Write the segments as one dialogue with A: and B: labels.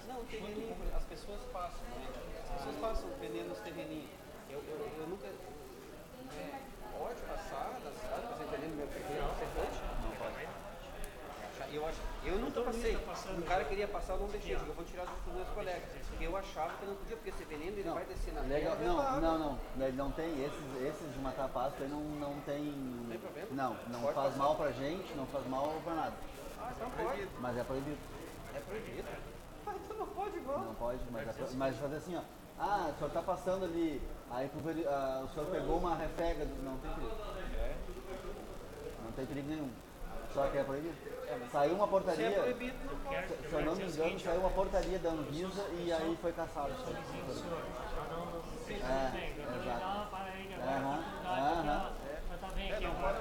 A: Não, terreninho, as pessoas passam, né? As pessoas passam vendendo os terreninhos. Eu nunca. Pode passar na cidade, você vendendo meu terreno, você pode? Não pode. Eu nunca passei. Um cara queria passar, eu não deixei. Eu vou tirar dos meus colegas. Porque eu achava que não podia, porque esse veneno ele vai descer na
B: legal.
A: terra.
B: Não. Ele não tem, esses de matar pasto aí não tem.
A: Não tem problema?
B: Não
A: Pode
B: faz
A: passar.
B: mal pra gente, não faz mal pra nada.
A: Ah, então pode.
B: Mas é proibido.
A: É proibido? Ah, então não pode igual.
B: Não pode, mas fazer assim, ó. Ah, o senhor tá passando ali, aí o senhor pegou uma refega, não tem perigo. Não tem perigo nenhum. Só que é proibido. Saiu uma portaria.
A: Se é proibido, não pode.
B: Se eu não me engano, saiu uma portaria da Anvisa e aí foi caçado. Exato. Aham.
A: Não pode.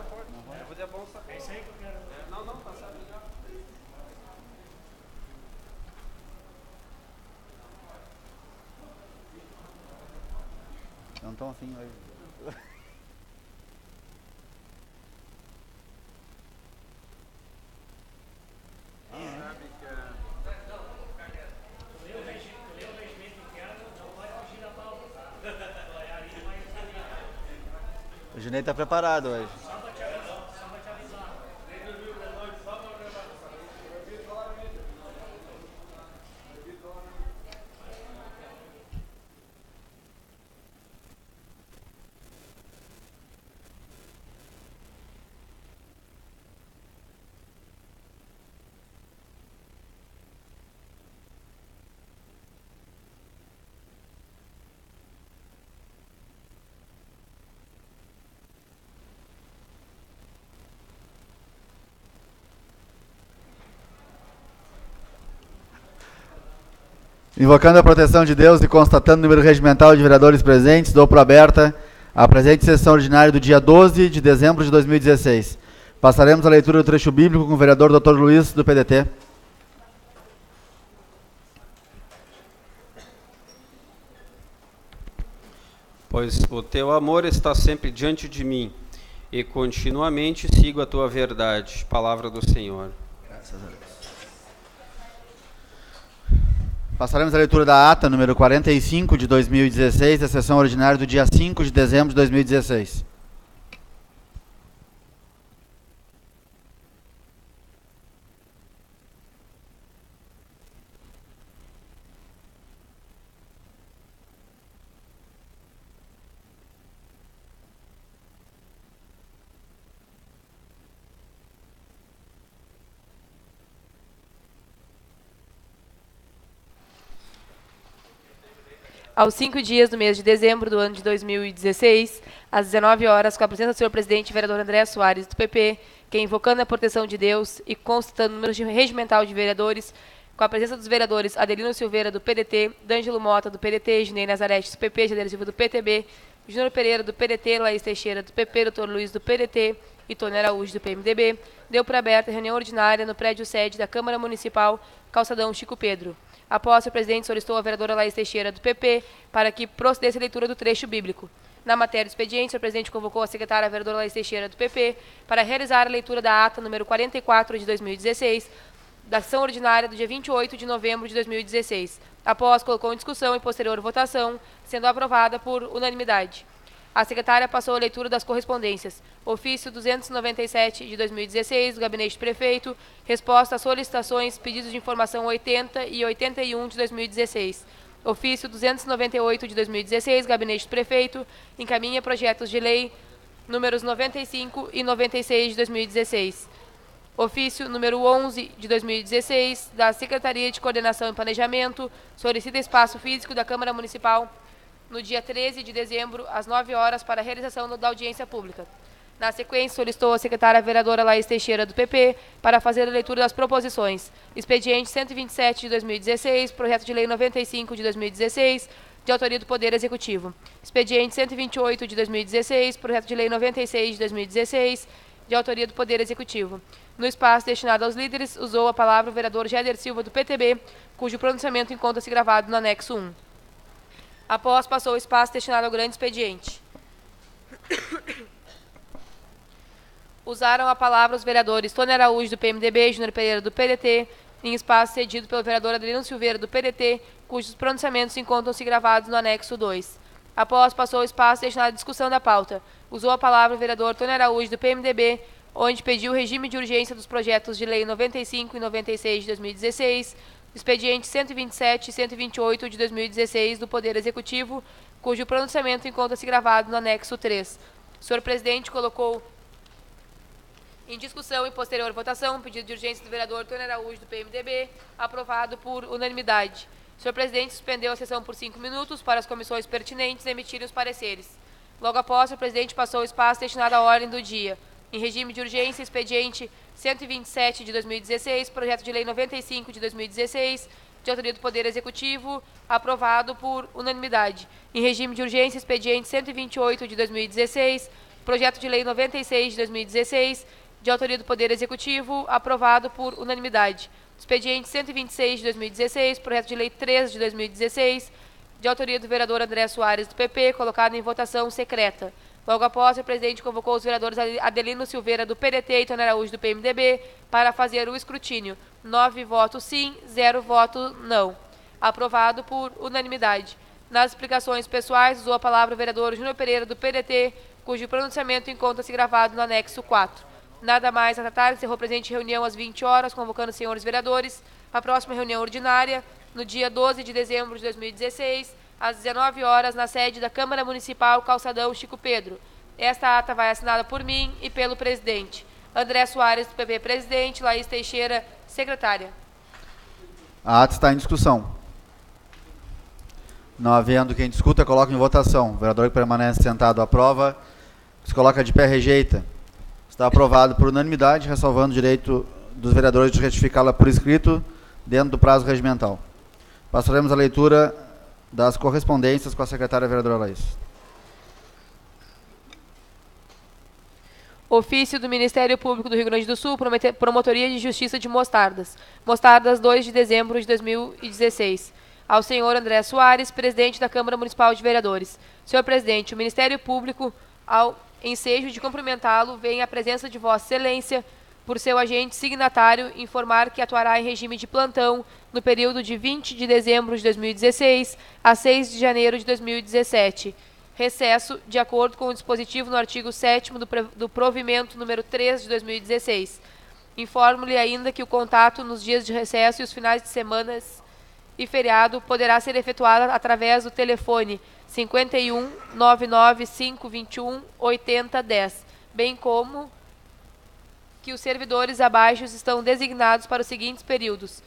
A: Eu vou ter a bolsa. É isso aí que eu quero. Não, passar.
B: Não tão assim hoje. O Junei tá preparado hoje. Invocando a proteção de Deus e constatando o número regimental de vereadores presentes, dou por aberta a presente sessão ordinária do dia 12 de dezembro de 2016. Passaremos a leitura do trecho bíblico com o vereador Dr. Luiz, do PDT.
A: Pois o teu amor está sempre diante de mim, e continuamente sigo a tua verdade. Palavra do Senhor.
B: Graças a Deus. Passaremos a leitura da ata número 45 de 2016, da sessão ordinária do dia 5 de dezembro de 2016.
C: Aos 5 dias do mês de dezembro do ano de 2016, às 19 horas, com a presença do senhor presidente, vereador André Soares, do PP, que, invocando a proteção de Deus e constatando o número regimental de vereadores, com a presença dos vereadores Adelino Silveira, do PDT, D'Angelo Mota, do PDT, Ginei Nazarete, do PP, Jader Silva, do PTB, Júnior Pereira, do PDT, Laís Teixeira, do PP, Dr. Luiz, do PDT e Tony Araújo, do PMDB, deu por aberta a reunião ordinária no prédio sede da Câmara Municipal, Calçadão Chico Pedro. Após, o presidente solicitou a vereadora Laís Teixeira, do PP, para que procedesse a leitura do trecho bíblico. Na matéria do expediente, o presidente convocou a secretária vereadora Laís Teixeira, do PP, para realizar a leitura da ata número 44 de 2016, da sessão ordinária do dia 28 de novembro de 2016. Após, colocou em discussão e posterior votação, sendo aprovada por unanimidade. A secretária passou a leitura das correspondências. Ofício 297 de 2016, do Gabinete do Prefeito, resposta às solicitações, pedidos de informação 80 e 81 de 2016. Ofício 298 de 2016, Gabinete do Prefeito, encaminha projetos de lei números 95 e 96 de 2016. Ofício número 11 de 2016, da Secretaria de Coordenação e Planejamento, solicita espaço físico da Câmara Municipal no dia 13 de dezembro, às 9 horas, para a realização da audiência pública. Na sequência, solicitou a secretária vereadora Laís Teixeira, do PP, para fazer a leitura das proposições. Expediente 127 de 2016, projeto de lei 95 de 2016, de autoria do Poder Executivo. Expediente 128 de 2016, projeto de lei 96 de 2016, de autoria do Poder Executivo. No espaço destinado aos líderes, usou a palavra o vereador Jader Silva, do PTB, cujo pronunciamento encontra-se gravado no anexo 1. Após, passou o espaço destinado ao grande expediente. Usaram a palavra os vereadores Tony Araújo, do PMDB, Júnior Pereira, do PDT, em espaço cedido pelo vereador Adelino Silveira, do PDT, cujos pronunciamentos encontram-se gravados no anexo 2. Após passou o espaço destinado à discussão da pauta, usou a palavra o vereador Tony Araújo, do PMDB, onde pediu o regime de urgência dos projetos de lei 95 e 96 de 2016, expediente 127 e 128 de 2016 do Poder Executivo, cujo pronunciamento encontra-se gravado no anexo 3. O senhor presidente colocou em discussão e posterior votação o pedido de urgência do vereador Tony Araújo, do PMDB, aprovado por unanimidade. O senhor presidente suspendeu a sessão por 5 minutos para as comissões pertinentes emitirem os pareceres. Logo após, o presidente passou o espaço destinado à ordem do dia. Em regime de urgência, expediente 127 de 2016, projeto de lei 95 de 2016, de autoria do Poder Executivo, aprovado por unanimidade. Em regime de urgência, expediente 128 de 2016, projeto de lei 96 de 2016, de autoria do Poder Executivo, aprovado por unanimidade. Expediente 126 de 2016, projeto de lei 3 de 2016, de autoria do vereador André Soares, do PP, colocado em votação secreta. Logo após, o presidente convocou os vereadores Adelino Silveira, do PDT, e Tony Araújo, do PMDB, para fazer o escrutínio. 9 votos sim, 0 voto não. Aprovado por unanimidade. Nas explicações pessoais, usou a palavra o vereador Júnior Pereira, do PDT, cujo pronunciamento encontra-se gravado no anexo 4. Nada mais a tratar, encerrou presente reunião às 20 horas, convocando os senhores vereadores. A próxima reunião ordinária, no dia 12 de dezembro de 2016, às 19 horas, na sede da Câmara Municipal Calçadão Chico Pedro. Esta ata vai assinada por mim e pelo presidente. André Soares, do PP, presidente. Laís Teixeira, secretária.
B: A ata está em discussão. Não havendo quem discuta, coloca em votação. O vereador que permanece sentado aprova. Se coloca de pé, rejeita. Está aprovado por unanimidade, ressalvando o direito dos vereadores de retificá-la por escrito dentro do prazo regimental. Passaremos a leitura das correspondências com a secretária vereadora Laís.
C: Ofício do Ministério Público do Rio Grande do Sul, Promotoria de Justiça de Mostardas. Mostardas, 2 de dezembro de 2016. Ao senhor André Soares, presidente da Câmara Municipal de Vereadores. Senhor presidente, o Ministério Público, ao ensejo de cumprimentá-lo, vem à presença de Vossa Excelência, por seu agente signatário, informar que atuará em regime de plantão no período de 20 de dezembro de 2016 a 6 de janeiro de 2017. Recesso, de acordo com o dispositivo no artigo 7º do provimento número 3 de 2016. Informo-lhe ainda que o contato nos dias de recesso e os finais de semanas e feriado poderá ser efetuado através do telefone 51 99 521 8010, bem como que os servidores abaixo estão designados para os seguintes períodos: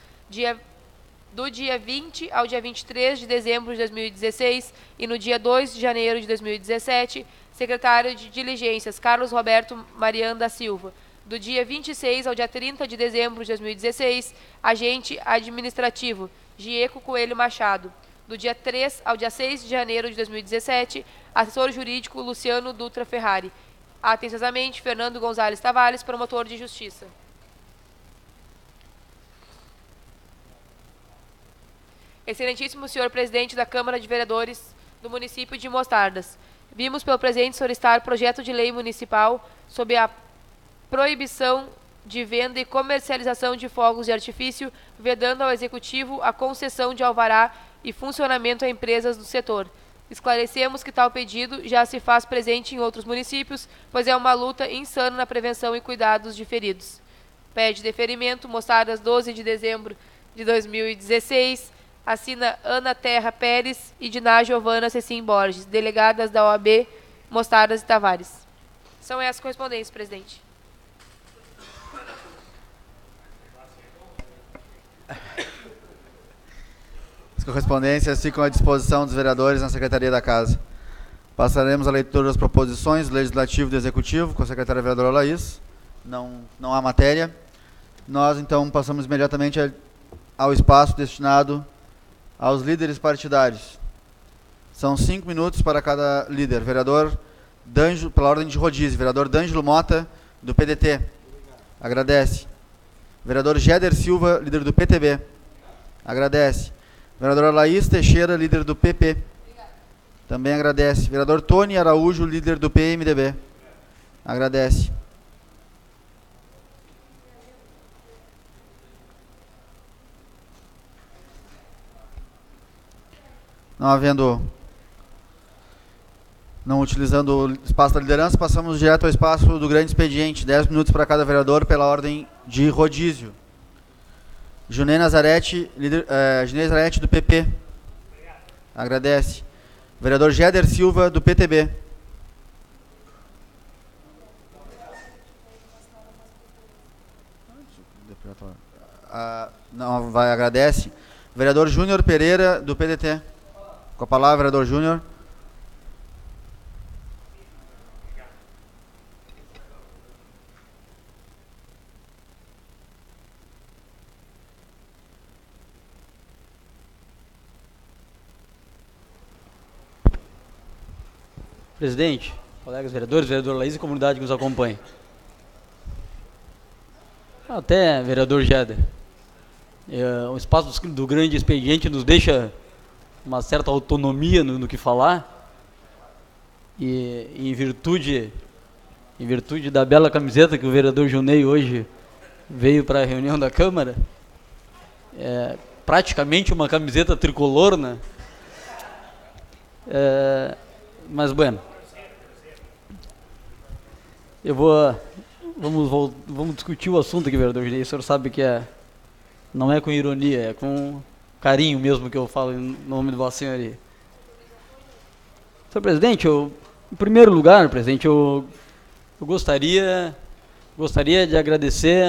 C: do dia 20 ao dia 23 de dezembro de 2016 e no dia 2 de janeiro de 2017, secretário de Diligências Carlos Roberto Mariano da Silva. Do dia 26 ao dia 30 de dezembro de 2016, agente administrativo Gieco Coelho Machado. Do dia 3 ao dia 6 de janeiro de 2017, assessor jurídico Luciano Dutra Ferrari. Atenciosamente, Fernando Gonzalez Tavares, promotor de justiça. Excelentíssimo senhor presidente da Câmara de Vereadores do município de Mostardas, vimos pelo presente solicitar projeto de lei municipal sobre a proibição de venda e comercialização de fogos de artifício, vedando ao Executivo a concessão de alvará e funcionamento a empresas do setor. Esclarecemos que tal pedido já se faz presente em outros municípios, pois é uma luta insana na prevenção e cuidados de feridos. Pede deferimento, Mostardas, 12 de dezembro de 2016, assina Ana Terra Pérez e Diná Giovana Cecim Borges, delegadas da OAB Mostardas e Tavares. São essas correspondências, presidente.
B: As correspondências ficam à disposição dos vereadores na Secretaria da Casa. Passaremos a leitura das proposições do Legislativo e do Executivo com a secretária vereadora Laís. Não há matéria. Nós, então, passamos imediatamente ao espaço destinado aos líderes partidários. São 5 minutos para cada líder. Vereador D'Angelo, pela ordem de rodízio, vereador D'Angelo Mota, do PDT. Agradece. Vereador Géder Silva, líder do PTB. Agradece. Vereadora Laís Teixeira, líder do PP. Também agradece. Vereador Tony Araújo, líder do PMDB. Agradece. Não utilizando o espaço da liderança, passamos direto ao espaço do grande expediente. 10 minutos para cada vereador, pela ordem de rodízio. Junei Nazarete, do PP. Agradece. Vereador Géder Silva, do PTB. Agradece. Vereador Júnior Pereira, do PDT. Com a palavra, vereador Júnior.
D: Presidente, colegas vereadores, vereador Laís e comunidade que nos acompanha. Até, vereador Géder, o espaço do grande expediente nos deixa uma certa autonomia no que falar, e em virtude da bela camiseta que o vereador Junei hoje veio para a reunião da Câmara, praticamente uma camiseta tricolor, né? Mas, bueno, vamos discutir o assunto aqui, vereador Junei. O senhor sabe que não é com ironia, é com carinho mesmo que eu falo em nome de Vossa Senhoria. Senhor presidente, em primeiro lugar, presidente, eu gostaria de agradecer,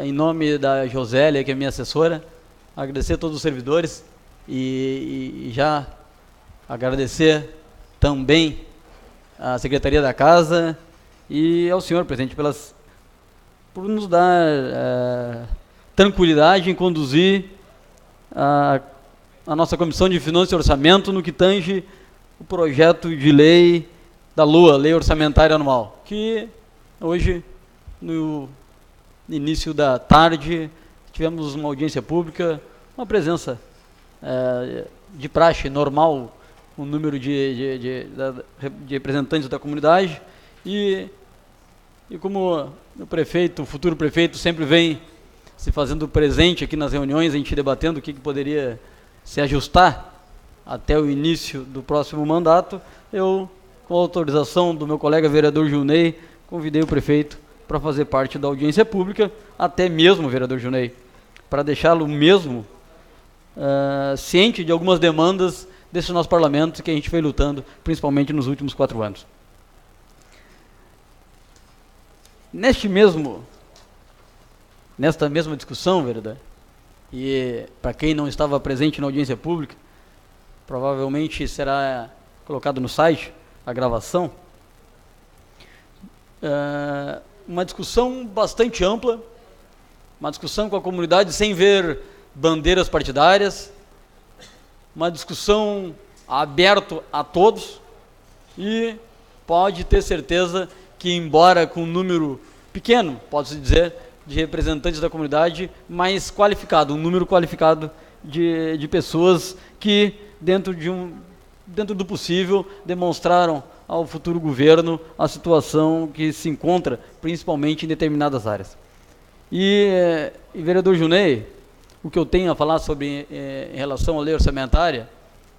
D: em nome da Josélia, que é minha assessora, agradecer a todos os servidores e já agradecer também à Secretaria da Casa e ao senhor, presidente, por nos dar tranquilidade em conduzir a nossa Comissão de Finanças e Orçamento no que tange o projeto de lei da LOA, Lei Orçamentária Anual, que hoje, no início da tarde, tivemos uma audiência pública, uma presença de praxe normal, um número de representantes da comunidade, e como o futuro prefeito sempre vem se fazendo presente aqui nas reuniões, a gente debatendo o que poderia se ajustar até o início do próximo mandato, eu, com a autorização do meu colega vereador Junei, convidei o prefeito para fazer parte da audiência pública, até mesmo, vereador Junei, para deixá-lo mesmo ciente de algumas demandas desse nosso parlamento que a gente foi lutando, principalmente nos últimos 4 anos. Nesta mesma discussão, vereador, e para quem não estava presente na audiência pública, provavelmente será colocado no site a gravação, uma discussão bastante ampla, uma discussão com a comunidade sem ver bandeiras partidárias, uma discussão aberta a todos, e pode ter certeza que, embora com um número pequeno, pode-se dizer, de representantes da comunidade, mais qualificado, um número qualificado de pessoas que, dentro do possível, demonstraram ao futuro governo a situação que se encontra, principalmente em determinadas áreas. E vereador Junei, o que eu tenho a falar sobre em relação à lei orçamentária,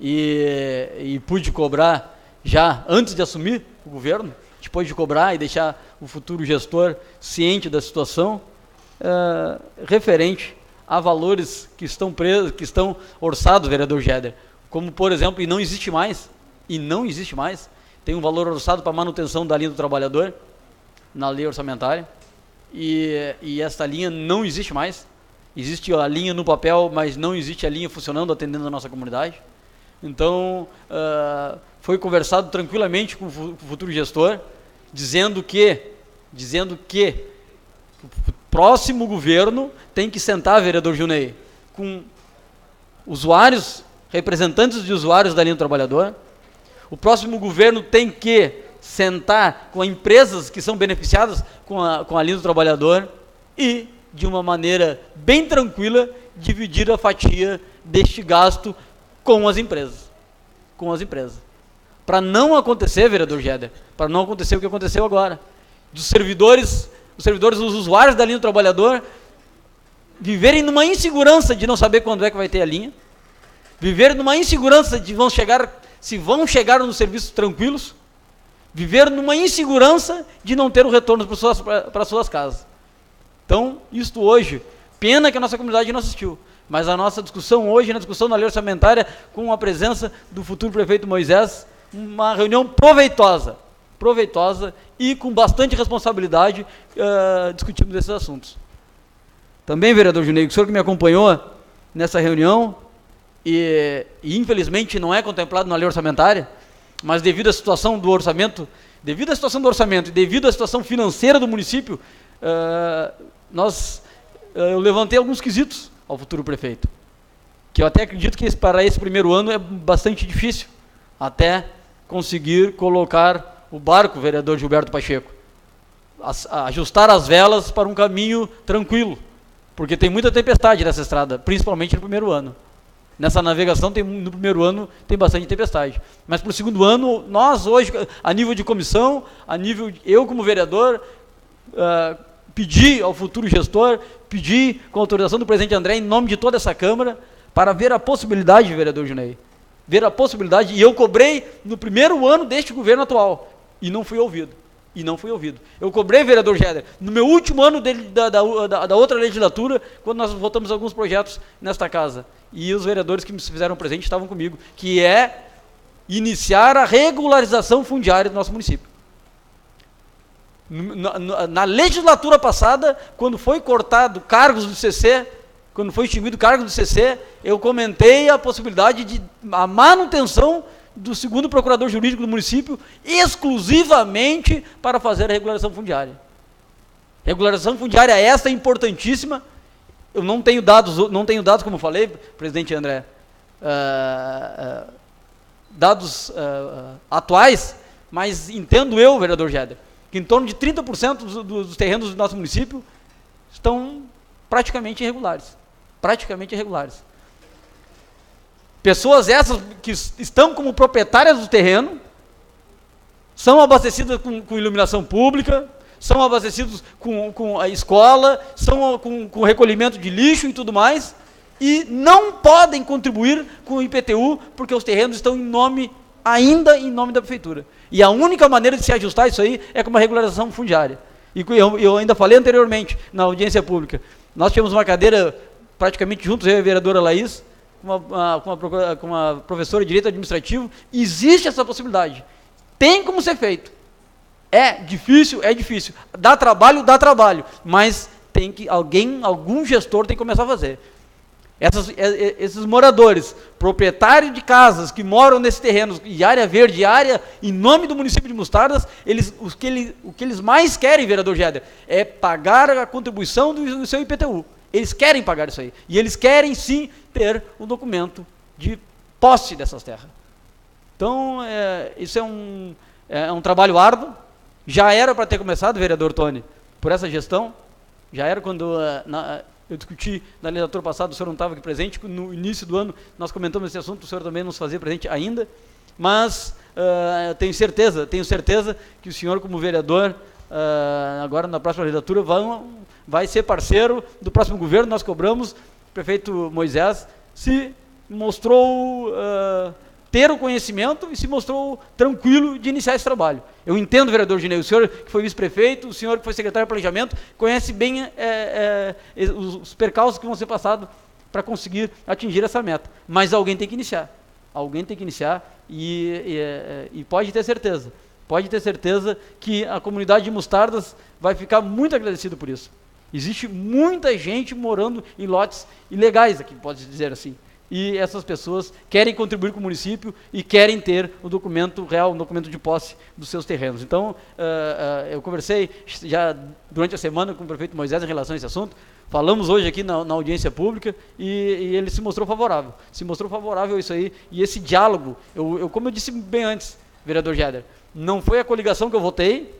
D: e pude cobrar já antes de assumir o governo, depois de cobrar e deixar o futuro gestor ciente da situação, referente a valores que estão orçados, vereador Géder, como, por exemplo, e não existe mais, tem um valor orçado para manutenção da linha do trabalhador, na lei orçamentária, e esta linha não existe mais. Existe a linha no papel, mas não existe a linha funcionando, atendendo a nossa comunidade. Então, foi conversado tranquilamente com o futuro gestor, dizendo que o próximo governo tem que sentar, vereador Junei, com usuários, representantes de usuários da linha do trabalhador. O próximo governo tem que sentar com empresas que são beneficiadas com a linha do trabalhador e, de uma maneira bem tranquila, dividir a fatia deste gasto com as empresas. Para não acontecer, vereador Géder, para não acontecer o que aconteceu agora, os servidores, os usuários da linha do trabalhador, viverem numa insegurança de não saber quando é que vai ter a linha, Viver numa insegurança de se vão chegar nos serviços tranquilos, viver numa insegurança de não ter o retorno para suas casas. Então, isto hoje, pena que a nossa comunidade não assistiu, mas a nossa discussão hoje, na discussão da lei orçamentária, com a presença do futuro prefeito Moisés, uma reunião proveitosa e com bastante responsabilidade, discutimos esses assuntos. Também, vereador Junei, o senhor que me acompanhou nessa reunião, e infelizmente não é contemplado na lei orçamentária, mas devido à situação do orçamento e devido à situação financeira do município, eu levantei alguns quesitos ao futuro prefeito, que eu até acredito que para esse primeiro ano é bastante difícil, até conseguir colocar o barco, vereador Gilberto Pacheco, ajustar as velas para um caminho tranquilo, porque tem muita tempestade nessa estrada, principalmente no primeiro ano. Nessa navegação, no primeiro ano, tem bastante tempestade. Mas para o segundo ano, nós hoje, a nível de comissão, eu como vereador, pedi ao futuro gestor, pedi com a autorização do presidente André, em nome de toda essa Câmara, para ver a possibilidade, vereador Junei, e eu cobrei no primeiro ano deste governo atual, e não fui ouvido. Eu cobrei, vereador Géder, no meu último ano da outra legislatura, quando nós votamos alguns projetos nesta casa, e os vereadores que me fizeram presente estavam comigo, que é iniciar a regularização fundiária do nosso município. Na legislatura passada, quando foi cortado cargos do CC, quando foi extinguido cargos do CC, eu comentei a possibilidade de a manutenção do segundo procurador jurídico do município, exclusivamente para fazer a regularização fundiária. Regularização fundiária essa importantíssima. Eu não tenho dados, como falei, presidente André, dados atuais, mas entendo eu, vereador Géder, que em torno de 30% dos terrenos do nosso município estão praticamente irregulares. Pessoas essas que estão como proprietárias do terreno, são abastecidas com iluminação pública, são abastecidos com a escola, são com recolhimento de lixo e tudo mais, e não podem contribuir com o IPTU, porque os terrenos estão ainda em nome da prefeitura. E a única maneira de se ajustar isso aí é com uma regularização fundiária. E eu ainda falei anteriormente, na audiência pública, nós tínhamos uma cadeira praticamente juntos, eu e a vereadora Laís, com uma professora de Direito Administrativo, existe essa possibilidade. Tem como ser feito. É difícil, dá trabalho, mas tem que algum gestor tem que começar a fazer. Esses moradores, proprietários de casas que moram nesses terrenos, de área verde, em nome do município de Mostardas, o que eles mais querem, vereador Géder, é pagar a contribuição do seu IPTU. Eles querem pagar isso aí. E eles querem, sim, ter o documento de posse dessas terras. Então, isso é um trabalho árduo. Já era para ter começado, vereador Tony, por essa gestão. Já era quando eu discuti na legislatura passada, o senhor não estava aqui presente, no início do ano nós comentamos esse assunto, o senhor também não se fazia presente ainda, mas tenho certeza que o senhor, como vereador, agora na próxima legislatura, vai ser parceiro do próximo governo. Nós cobramos, o prefeito Moisés se mostrou ter o conhecimento e se mostrou tranquilo de iniciar esse trabalho. Eu entendo, vereador Ginei, o senhor que foi vice-prefeito, o senhor que foi secretário de planejamento, conhece bem os percalços que vão ser passados para conseguir atingir essa meta. Mas alguém tem que iniciar. E pode ter certeza que a comunidade de Mostardas vai ficar muito agradecida por isso. Existe muita gente morando em lotes ilegais aqui, pode dizer assim. E essas pessoas querem contribuir com o município e querem ter o documento real, o documento de posse dos seus terrenos. Então, eu conversei já durante a semana com o prefeito Moisés em relação a esse assunto, falamos hoje aqui na audiência pública e ele se mostrou favorável. A isso aí. E esse diálogo, como eu disse bem antes, vereador Géder, não foi a coligação que eu votei,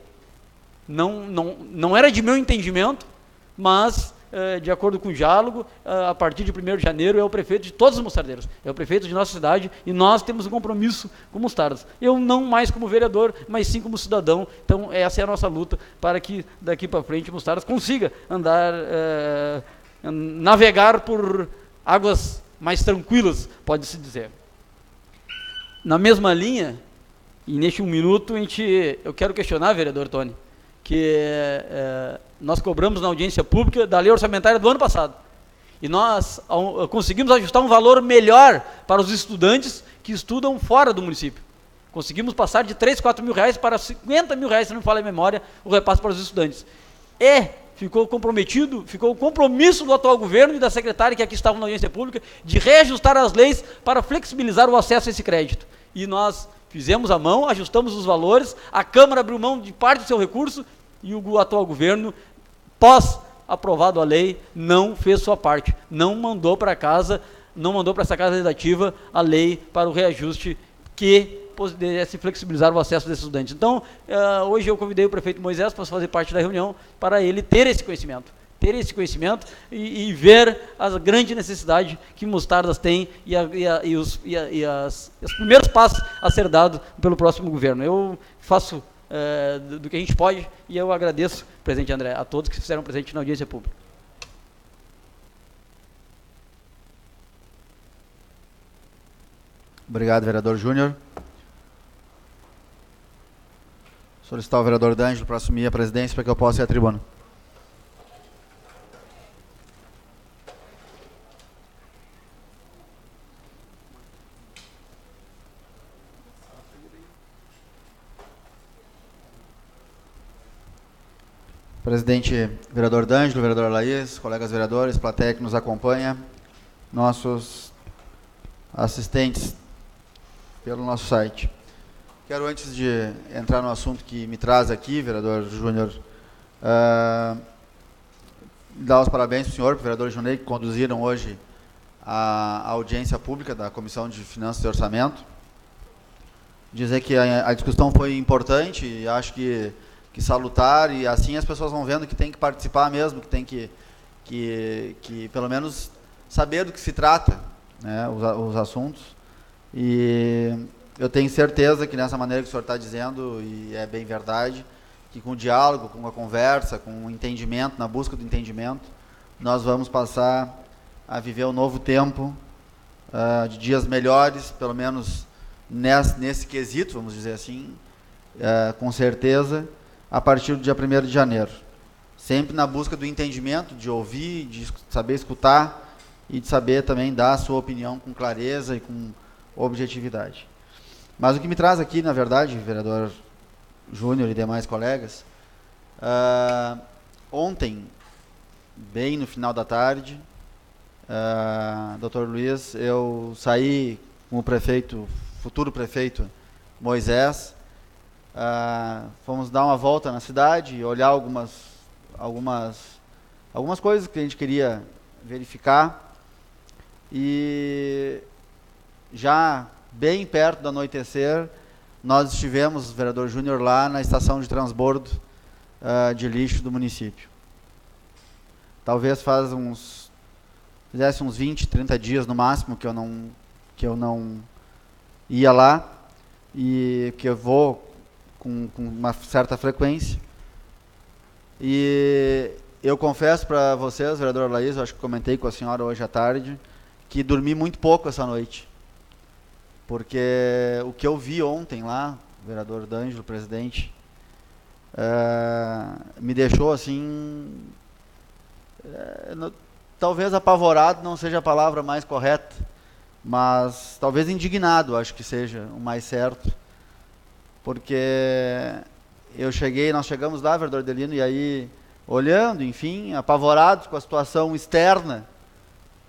D: não era de meu entendimento, mas, de acordo com o diálogo, a partir de 1º de janeiro é o prefeito de todos os mostardeiros, é o prefeito de nossa cidade, e nós temos um compromisso com Mostardas. Eu não mais como vereador, mas sim como cidadão. Então essa é a nossa luta para que daqui para frente Mostardas consiga navegar por águas mais tranquilas, pode-se dizer. Na mesma linha, e neste 1 minuto, eu quero questionar, vereador Tony, que nós cobramos na audiência pública da lei orçamentária do ano passado. E nós conseguimos ajustar um valor melhor para os estudantes que estudam fora do município. Conseguimos passar de 3, 4 mil reais para 50 mil reais, se não me falha a memória, o repasse para os estudantes. E ficou o compromisso do atual governo e da secretária que aqui estavam na audiência pública de reajustar as leis para flexibilizar o acesso a esse crédito. E nós fizemos a mão, ajustamos os valores, a Câmara abriu mão de parte do seu recurso e o atual governo, pós aprovado a lei, não fez sua parte, não mandou para essa casa legislativa a lei para o reajuste que pudesse flexibilizar o acesso desses estudantes. Então, hoje eu convidei o prefeito Moisés para fazer parte da reunião, para ele ter esse conhecimento e ver a grande necessidade que Mostardas tem e os primeiros passos a ser dados pelo próximo governo. Eu faço do que a gente pode e eu agradeço, presidente André, a todos que fizeram presente na audiência pública.
B: Obrigado, vereador Júnior. Solicitar o vereador D'Angelo para assumir a presidência para que eu possa ir à tribuna. Presidente vereador D'Angelo, vereadora Laís, colegas vereadores, plateia que nos acompanha, nossos assistentes pelo nosso site. Quero, antes de entrar no assunto que me traz aqui, vereador Júnior, dar os parabéns para o senhor, para o vereador Junei, que conduziram hoje a audiência pública da Comissão de Finanças e Orçamento. Dizer que a discussão foi importante e acho que salutar, e assim as pessoas vão vendo que tem que participar mesmo, que tem que pelo menos saber do que se trata, né, os assuntos. E eu tenho certeza que nessa maneira que o senhor está dizendo, e é bem verdade, que com o diálogo, com a conversa, com o entendimento, na busca do entendimento, nós vamos passar a viver um novo tempo de dias melhores, pelo menos nesse quesito, vamos dizer assim, com certeza, a partir do dia 1º de janeiro. Sempre na busca do entendimento, de ouvir, de saber escutar e de saber também dar a sua opinião com clareza e com objetividade. Mas o que me traz aqui, na verdade, vereador Júnior e demais colegas, ontem, bem no final da tarde, doutor Luiz, eu saí com o prefeito, futuro prefeito Moisés, fomos dar uma volta na cidade e olhar algumas coisas que a gente queria verificar, e já bem perto do anoitecer, nós estivemos, vereador Júnior, lá na estação de transbordo de lixo do município. Talvez fizesse uns 20, 30 dias no máximo que eu não ia lá, e que eu vou com uma certa frequência. E eu confesso para vocês, vereadora Laís, eu acho que comentei com a senhora hoje à tarde, que dormi muito pouco essa noite. Porque o que eu vi ontem lá, vereador D'Angelo, presidente, me deixou assim, talvez apavorado não seja a palavra mais correta, mas talvez indignado, acho que seja o mais certo, porque nós chegamos lá, vereador Delino, e aí, olhando, enfim, apavorados com a situação externa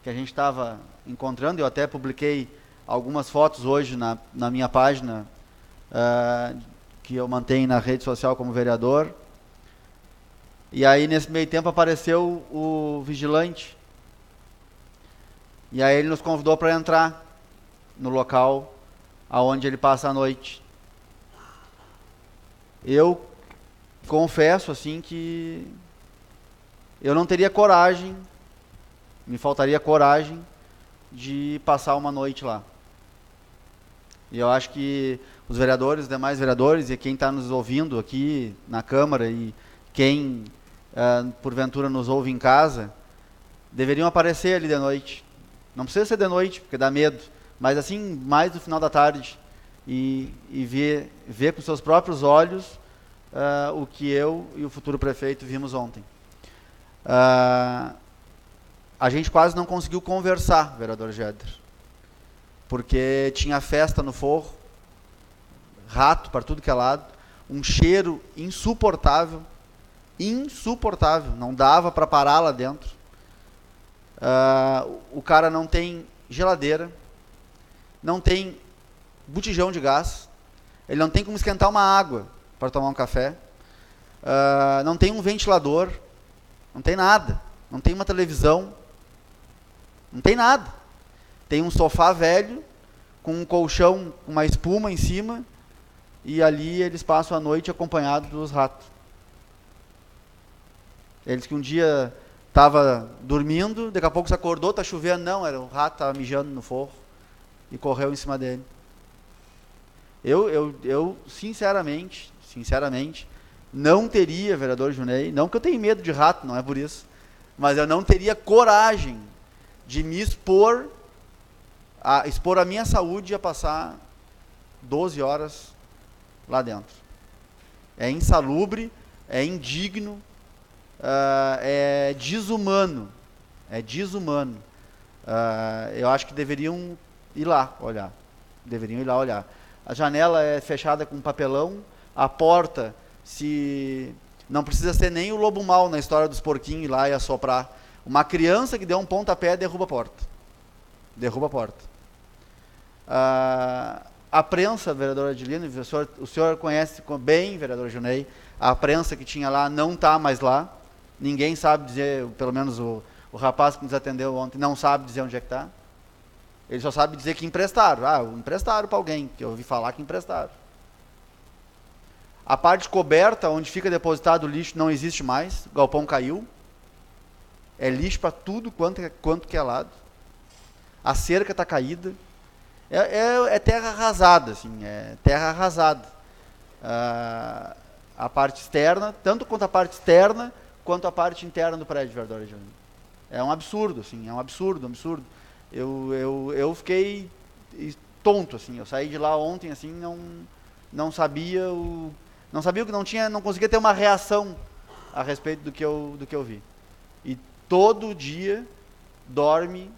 B: que a gente estava encontrando. Eu até publiquei algumas fotos hoje na minha página, que eu mantenho na rede social como vereador. E aí, nesse meio tempo, apareceu o vigilante. E aí ele nos convidou para entrar no local aonde ele passa a noite. Eu confesso assim que eu não teria coragem, me faltaria coragem de passar uma noite lá. E eu acho que os vereadores, os demais vereadores, e quem está nos ouvindo aqui na Câmara e quem porventura nos ouve em casa, deveriam aparecer ali de noite Não precisa ser de noite, porque dá medo, mas assim, mais no final da tarde, e ver com seus próprios olhos o que eu e o futuro prefeito vimos ontem. A gente quase não conseguiu conversar, vereador Jeder, porque tinha festa no forro, rato para tudo que é lado, um cheiro insuportável, não dava para parar lá dentro. O cara não tem geladeira, não tem botijão de gás, ele não tem como esquentar uma água para tomar um café, não tem um ventilador, não tem nada, não tem uma televisão, não tem nada. Tem um sofá velho, com um colchão, com uma espuma em cima, e ali eles passam a noite acompanhados dos ratos. Eles que um dia estava dormindo, daqui a pouco se acordou, está chovendo, não, era o rato, estava mijando no forro, e correu em cima dele. Eu sinceramente, não teria, vereador Junei, não que eu tenha medo de rato, não é por isso, mas eu não teria coragem de me expor a minha saúde a passar 12 horas lá dentro. É insalubre, é indigno, é desumano. Eu acho que deveriam ir lá olhar. A janela é fechada com papelão, a porta, se não precisa ser nem o lobo mau na história dos porquinhos ir lá e assoprar. Uma criança que deu um pontapé derruba a porta. A prensa, vereador Adilino, o senhor conhece bem, vereador Junei, a prensa que tinha lá não está mais lá. Ninguém sabe dizer, pelo menos o rapaz que nos atendeu ontem não sabe dizer onde é que está. Ele só sabe dizer que emprestaram. Emprestaram para alguém, que eu ouvi falar que emprestaram. A parte coberta, onde fica depositado o lixo, não existe mais. O galpão caiu. É lixo para tudo quanto que é lado. A cerca está caída. É terra arrasada, assim, a parte externa, tanto quanto a parte externa, quanto a parte interna do prédio, vereador Edilino. É um absurdo, assim, um absurdo. Eu fiquei tonto, assim, eu saí de lá ontem, assim, não sabia o que não conseguia ter uma reação a respeito do que eu vi. E todo dia dorme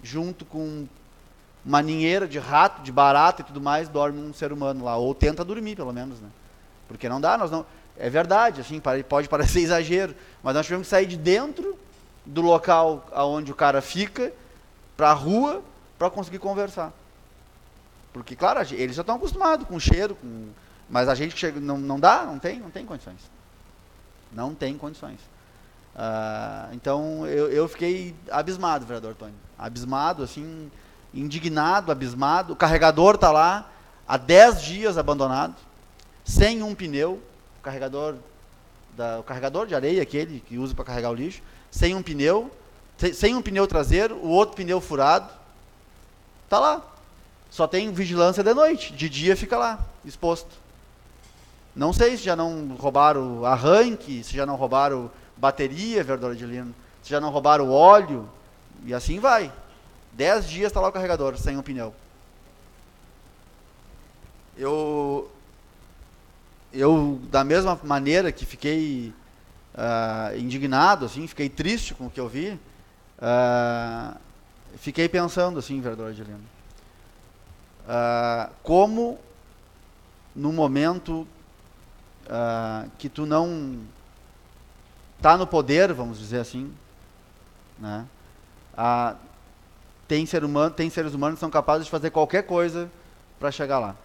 B: junto com uma ninheira de rato, de barata e tudo mais, dorme um ser humano lá, ou tenta dormir, pelo menos, né? Porque não dá, é verdade, assim, pode parecer exagero, mas nós tivemos que sair de dentro do local onde o cara fica, para a rua, para conseguir conversar. Porque, claro, eles já estão acostumados com o cheiro, mas a gente que chega, não tem condições. Não tem condições. Então, eu fiquei abismado, vereador Tony. Abismado, assim, indignado, abismado. O carregador está lá, há 10 dias abandonado, sem um pneu. O carregador de areia, aquele que usa para carregar o lixo, sem um pneu traseiro, o outro pneu furado. Está lá. Só tem vigilância de noite, de dia fica lá, exposto. Não sei se já não roubaram arranque, se já não roubaram bateria, vereador Adilino, se já não roubaram óleo, e assim vai. 10 dias está lá o carregador, sem um pneu. Eu da mesma maneira que fiquei indignado, assim, fiquei triste com o que eu vi, fiquei pensando, assim, vereador Adilino, como no momento que tu não está no poder, vamos dizer assim, né? Tem seres humanos que são capazes de fazer qualquer coisa para chegar lá,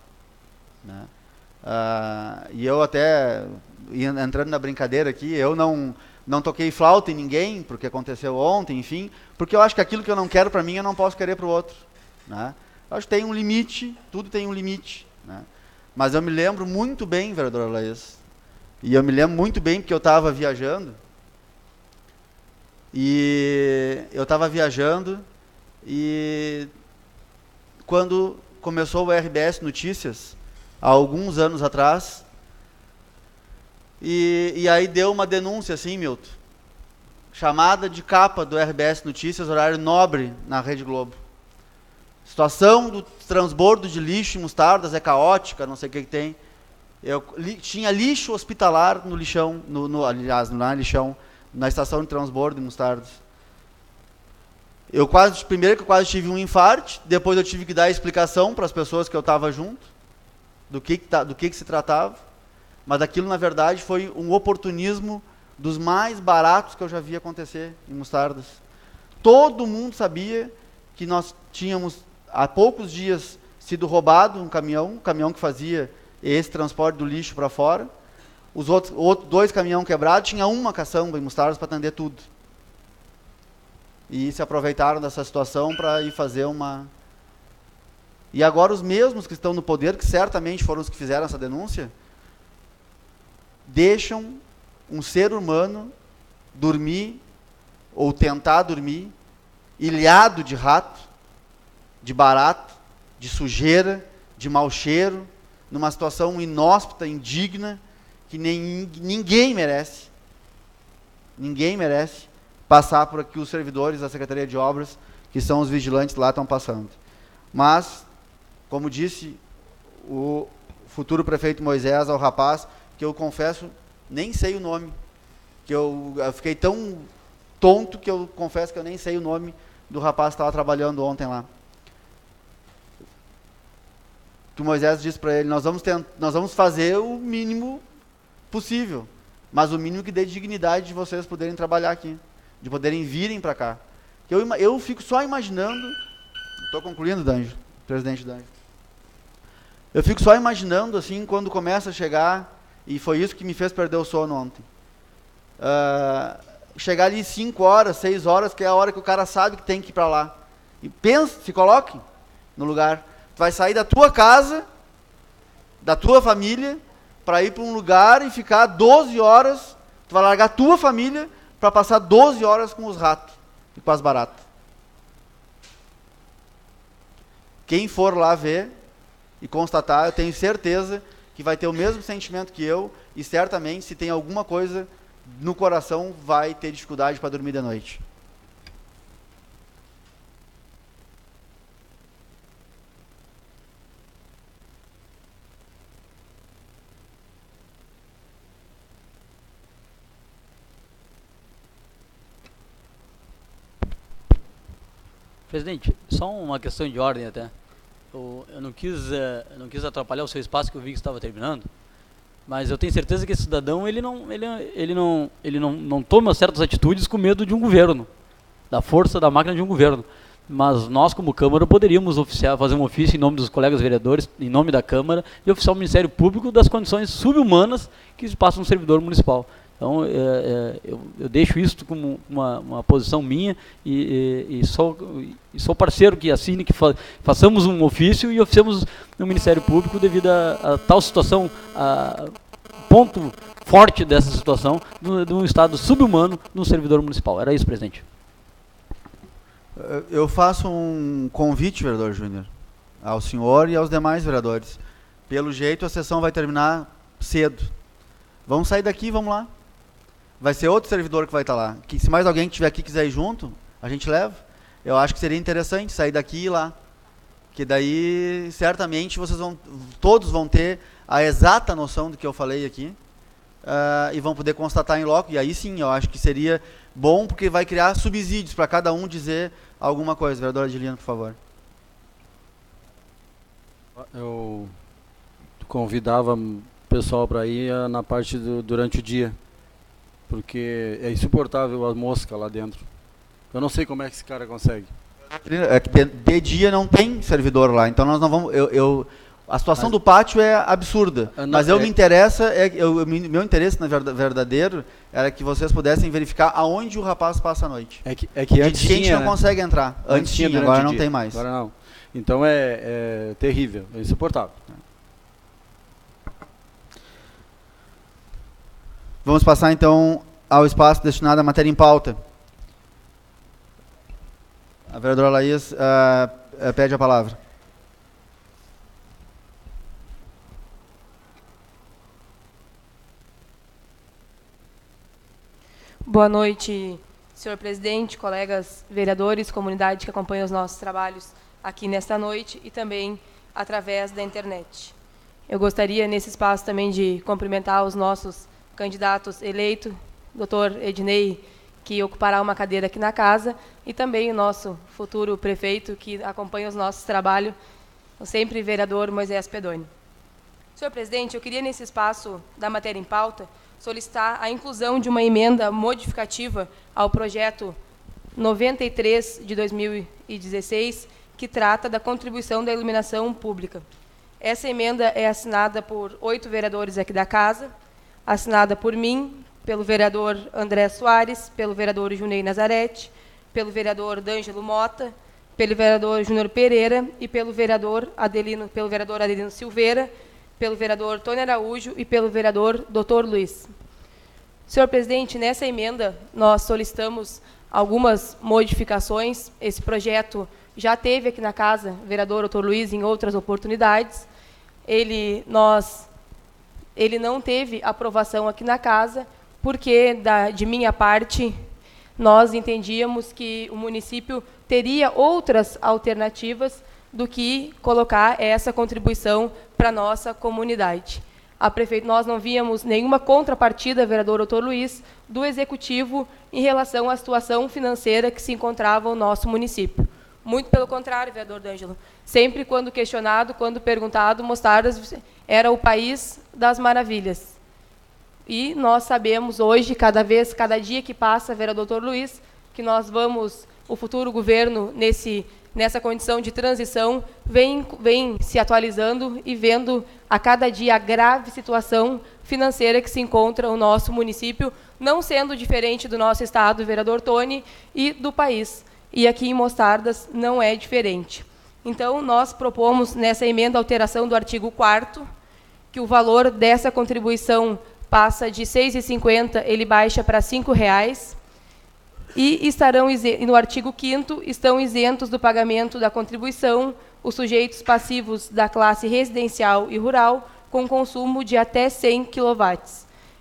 B: né? E eu até, entrando na brincadeira aqui, eu não toquei flauta em ninguém, porque aconteceu ontem, enfim, porque eu acho que aquilo que eu não quero para mim, eu não posso querer para o outro, né? Eu acho que tem um limite, tudo tem um limite, né? Mas eu me lembro muito bem, vereador Laís, e eu me lembro muito bem porque eu estava viajando, e quando começou o RBS Notícias, há alguns anos atrás, e aí deu uma denúncia assim, Milton, chamada de capa do RBS Notícias, horário nobre na Rede Globo. Situação do transbordo de lixo em Mostardas é caótica, não sei o que tem. Tinha lixo hospitalar no lixão, aliás, não é lixão, na estação de transbordo em Mostardas. Primeiro que eu quase tive um infarte, depois eu tive que dar explicação para as pessoas que eu estava junto, do que se tratava, mas aquilo, na verdade, foi um oportunismo dos mais baratos que eu já vi acontecer em Mostardas. Todo mundo sabia que nós tínhamos, há poucos dias, sido roubado um caminhão que fazia esse transporte do lixo para fora. Os outros 2 caminhões quebrados, tinha uma caçamba em Mostardas para atender tudo. E se aproveitaram dessa situação para ir fazer uma... E agora os mesmos que estão no poder, que certamente foram os que fizeram essa denúncia, deixam um ser humano dormir, ou tentar dormir, ilhado de rato, de barato, de sujeira, de mau cheiro, numa situação inóspita, indigna, que ninguém merece. Ninguém merece passar por aqui os servidores da Secretaria de Obras, que são os vigilantes lá, estão passando. Mas, como disse o futuro prefeito Moisés ao rapaz, que eu confesso, nem sei o nome, que eu fiquei tão tonto que eu confesso que eu nem sei o nome do rapaz que estava trabalhando ontem lá. Que o Moisés disse para ele, nós vamos fazer o mínimo possível, mas o mínimo que dê dignidade de vocês poderem trabalhar aqui, de poderem virem para cá. Eu fico só imaginando, estou concluindo, D'Angelo, presidente D'Angelo, eu fico só imaginando, assim, quando começa a chegar, e foi isso que me fez perder o sono ontem, chegar ali 5 horas, 6 horas, que é a hora que o cara sabe que tem que ir para lá, e pensa, se coloque no lugar, tu vai sair da tua casa, da tua família, para ir para um lugar e ficar 12 horas, tu vai largar a tua família para passar 12 horas com os ratos e com as baratas. Quem for lá ver e constatar, eu tenho certeza que vai ter o mesmo sentimento que eu, e certamente, se tem alguma coisa no coração, vai ter dificuldade para dormir de noite.
D: Presidente, só uma questão de ordem até. Eu não quis atrapalhar o seu espaço, que eu vi que estava terminando, mas eu tenho certeza que esse cidadão ele não toma certas atitudes com medo de um governo, da força da máquina de um governo. Mas nós, como Câmara, poderíamos fazer um ofício em nome dos colegas vereadores, em nome da Câmara, e oficiar ao Ministério Público das condições subhumanas que se passa no servidor municipal. Então, eu deixo isso como uma posição minha e sou parceiro que assine, que façamos um ofício e oficiemos no Ministério Público devido a tal situação, ponto forte dessa situação, de um estado subhumano no servidor municipal. Era isso, presidente.
B: Eu faço um convite, vereador Júnior, ao senhor e aos demais vereadores. Pelo jeito, a sessão vai terminar cedo. Vamos sair daqui e vamos lá. Vai ser outro servidor que vai estar lá. Se mais alguém que estiver aqui quiser ir junto, a gente leva. Eu acho que seria interessante sair daqui e ir lá. Que daí, certamente, todos vão ter a exata noção do que eu falei aqui. E vão poder constatar em loco. E aí sim, eu acho que seria bom, porque vai criar subsídios para cada um dizer alguma coisa. Vereador Adiliano, por favor.
E: Eu convidava o pessoal para ir na parte durante o dia, porque é insuportável a mosca lá dentro. Eu não sei como é que esse cara consegue.
B: É que de dia não tem servidor lá, então nós não vamos... a situação do pátio é absurda, mas me interessa, meu interesse na verdadeiro era que vocês pudessem verificar aonde o rapaz passa a noite.
E: É que antes
B: tinha,
E: gente não
B: consegue entrar. Antes tinha, agora não tem mais.
E: Agora não. Então é terrível, é insuportável.
B: Vamos passar então ao espaço destinado à matéria em pauta. A vereadora Laís pede a palavra.
C: Boa noite, senhor presidente, colegas vereadores, comunidade que acompanha os nossos trabalhos aqui nesta noite e também através da internet. Eu gostaria, nesse espaço, também de cumprimentar os nossos candidatos eleitos, doutor Ednei, que ocupará uma cadeira aqui na casa, e também o nosso futuro prefeito, que acompanha os nossos trabalhos, o sempre vereador Moisés Pedoni. Senhor presidente, eu queria, nesse espaço da matéria em pauta, solicitar a inclusão de uma emenda modificativa ao projeto 93 de 2016, que trata da contribuição da iluminação pública. Essa emenda é assinada por 8 vereadores aqui da casa, assinada por mim, pelo vereador André Soares, pelo vereador Junei Nazarete, pelo vereador D'Angelo Mota, pelo vereador Júnior Pereira e pelo vereador Adelino Silveira, pelo vereador Tony Araújo e pelo vereador Dr. Luiz. Senhor presidente, nessa emenda nós solicitamos algumas modificações. Esse projeto já teve aqui na casa, vereador Dr. Luiz, em outras oportunidades. Ele não teve aprovação aqui na casa, porque, de minha parte, nós entendíamos que o município teria outras alternativas do que colocar essa contribuição para a nossa comunidade. Nós não víamos nenhuma contrapartida, vereador Dr. Luiz, do Executivo em relação à situação financeira que se encontrava o nosso município. Muito pelo contrário, vereador D'Angelo. Sempre, quando questionado, quando perguntado, Mostardas era o país das maravilhas. E nós sabemos hoje, cada dia que passa, vereador Dr. Luiz, que nós vamos, o futuro governo, nessa condição de transição, vem se atualizando e vendo a cada dia a grave situação financeira que se encontra o nosso município, não sendo diferente do nosso estado, vereador Tony, e do país. E aqui em Mostardas não é diferente. Então, nós propomos nessa emenda a alteração do artigo 4º, que o valor dessa contribuição passa de R$ 6,50, ele baixa para R$ 5,00, e no artigo 5º estão isentos do pagamento da contribuição os sujeitos passivos da classe residencial e rural com consumo de até 100 kW.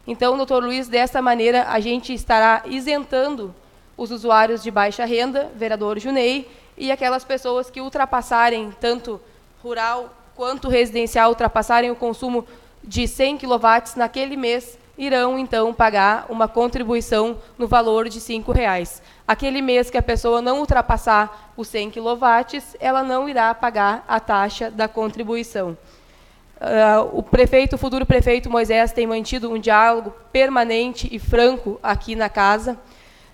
C: Então, doutor Luiz, dessa maneira, a gente estará isentando os usuários de baixa renda, vereador Junei, e aquelas pessoas que ultrapassarem, tanto rural quanto residencial, ultrapassarem o consumo de 100 kW naquele mês, irão, então, pagar uma contribuição no valor de R$ 5,00. Aquele mês que a pessoa não ultrapassar os 100 kW, ela não irá pagar a taxa da contribuição. O futuro prefeito Moisés tem mantido um diálogo permanente e franco aqui na casa.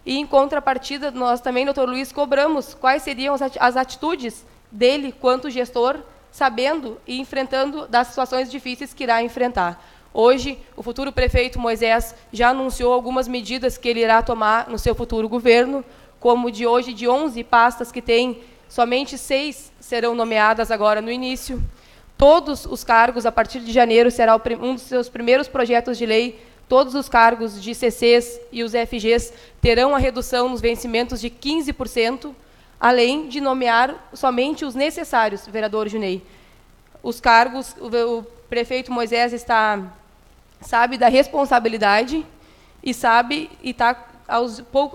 C: E, em contrapartida, nós também, doutor Luiz, cobramos quais seriam as atitudes dele, quanto gestor, sabendo e enfrentando das situações difíceis que irá enfrentar. Hoje, o futuro prefeito Moisés já anunciou algumas medidas que ele irá tomar no seu futuro governo, como de 11 pastas que tem, somente 6 serão nomeadas agora no início. Todos os cargos, a partir de janeiro, será um dos seus primeiros projetos de lei. Todos os cargos de CCs e os FGs terão a redução nos vencimentos de 15%, além de nomear somente os necessários, vereador Junei. Os cargos, o prefeito Moisés sabe da responsabilidade e está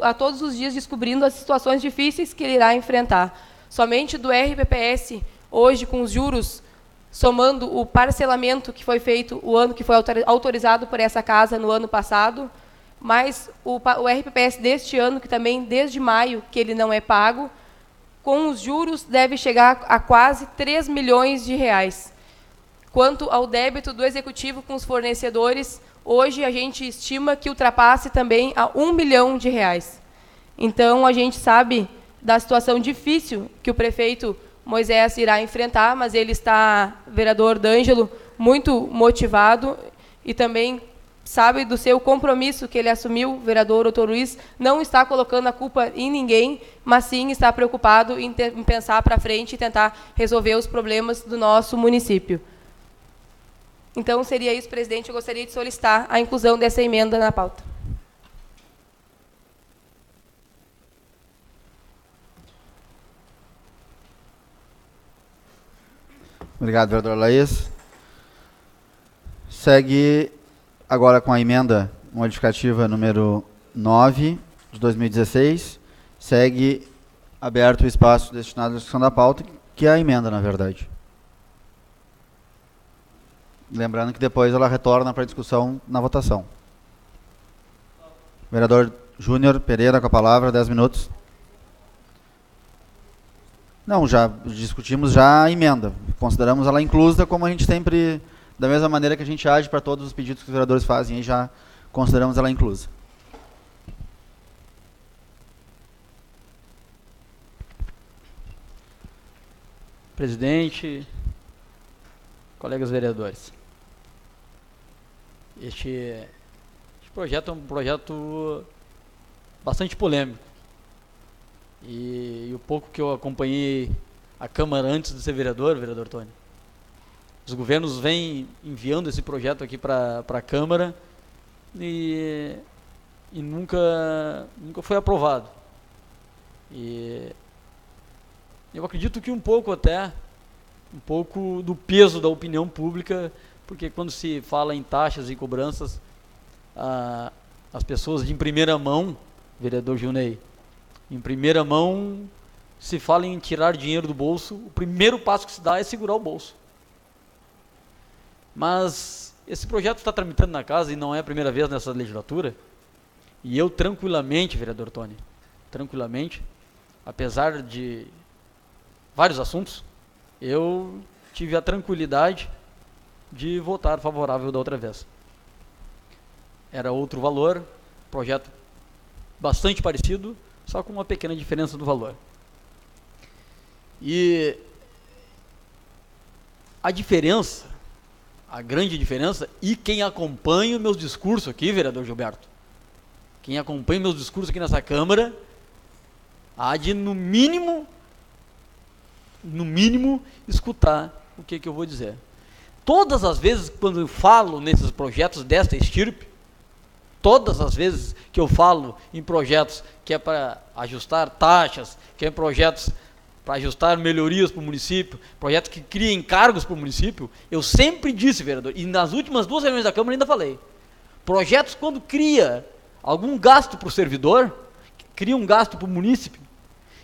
C: a todos os dias descobrindo as situações difíceis que ele irá enfrentar. Somente do RPPS, hoje, com os juros, somando o parcelamento que foi feito que foi autorizado por essa casa no ano passado, mais o RPPS deste ano, que também desde maio que ele não é pago, com os juros deve chegar a quase 3 milhões de reais. Quanto ao débito do Executivo com os fornecedores, hoje a gente estima que ultrapasse também a 1 milhão de reais. Então, a gente sabe da situação difícil que o prefeito Moisés irá enfrentar, mas ele está, vereador D'Angelo, muito motivado e também sabe do seu compromisso que ele assumiu, vereador Dr. Luiz, não está colocando a culpa em ninguém, mas sim está preocupado em pensar para frente e tentar resolver os problemas do nosso município. Então, seria isso, presidente. Eu gostaria de solicitar a inclusão dessa emenda na pauta.
B: Obrigado, vereador Laís. Segue agora com a emenda modificativa número 9, de 2016, segue aberto o espaço destinado à discussão da pauta, que é a emenda, na verdade. Lembrando que depois ela retorna para discussão na votação. Vereador Júnior Pereira com a palavra, 10 minutos. Não, já discutimos já a emenda. Consideramos ela inclusa, como a gente sempre, da mesma maneira que a gente age para todos os pedidos que os vereadores fazem, aí já consideramos ela inclusa.
D: Presidente, colegas vereadores, este projeto é um projeto bastante polêmico e o pouco que eu acompanhei a Câmara antes de ser vereador Tony, os governos vêm enviando esse projeto aqui para a Câmara e nunca foi aprovado. E eu acredito que um pouco do peso da opinião pública, porque quando se fala em taxas e cobranças, as pessoas de primeira mão, vereador Gilney, em primeira mão se fala em tirar dinheiro do bolso, o primeiro passo que se dá é segurar o bolso. Mas esse projeto está tramitando na casa e não é a primeira vez nessa legislatura, e eu tranquilamente, vereador Tony, tranquilamente, apesar de vários assuntos, eu tive a tranquilidade de votar favorável da outra vez. Era outro valor, projeto bastante parecido, só com uma pequena diferença do valor. E a diferença, a grande diferença, e quem acompanha meus discursos aqui, vereador Gilberto, quem acompanha meus discursos aqui nessa Câmara, há de, no mínimo, escutar o que eu vou dizer. Todas as vezes quando eu falo nesses projetos desta estirpe, todas as vezes que eu falo em projetos que é para ajustar taxas, que é projetos para ajustar melhorias para o município, projetos que criam encargos para o município, eu sempre disse, vereador, e nas últimas 2 reuniões da Câmara ainda falei, projetos quando cria algum gasto para o servidor, cria um gasto para o município,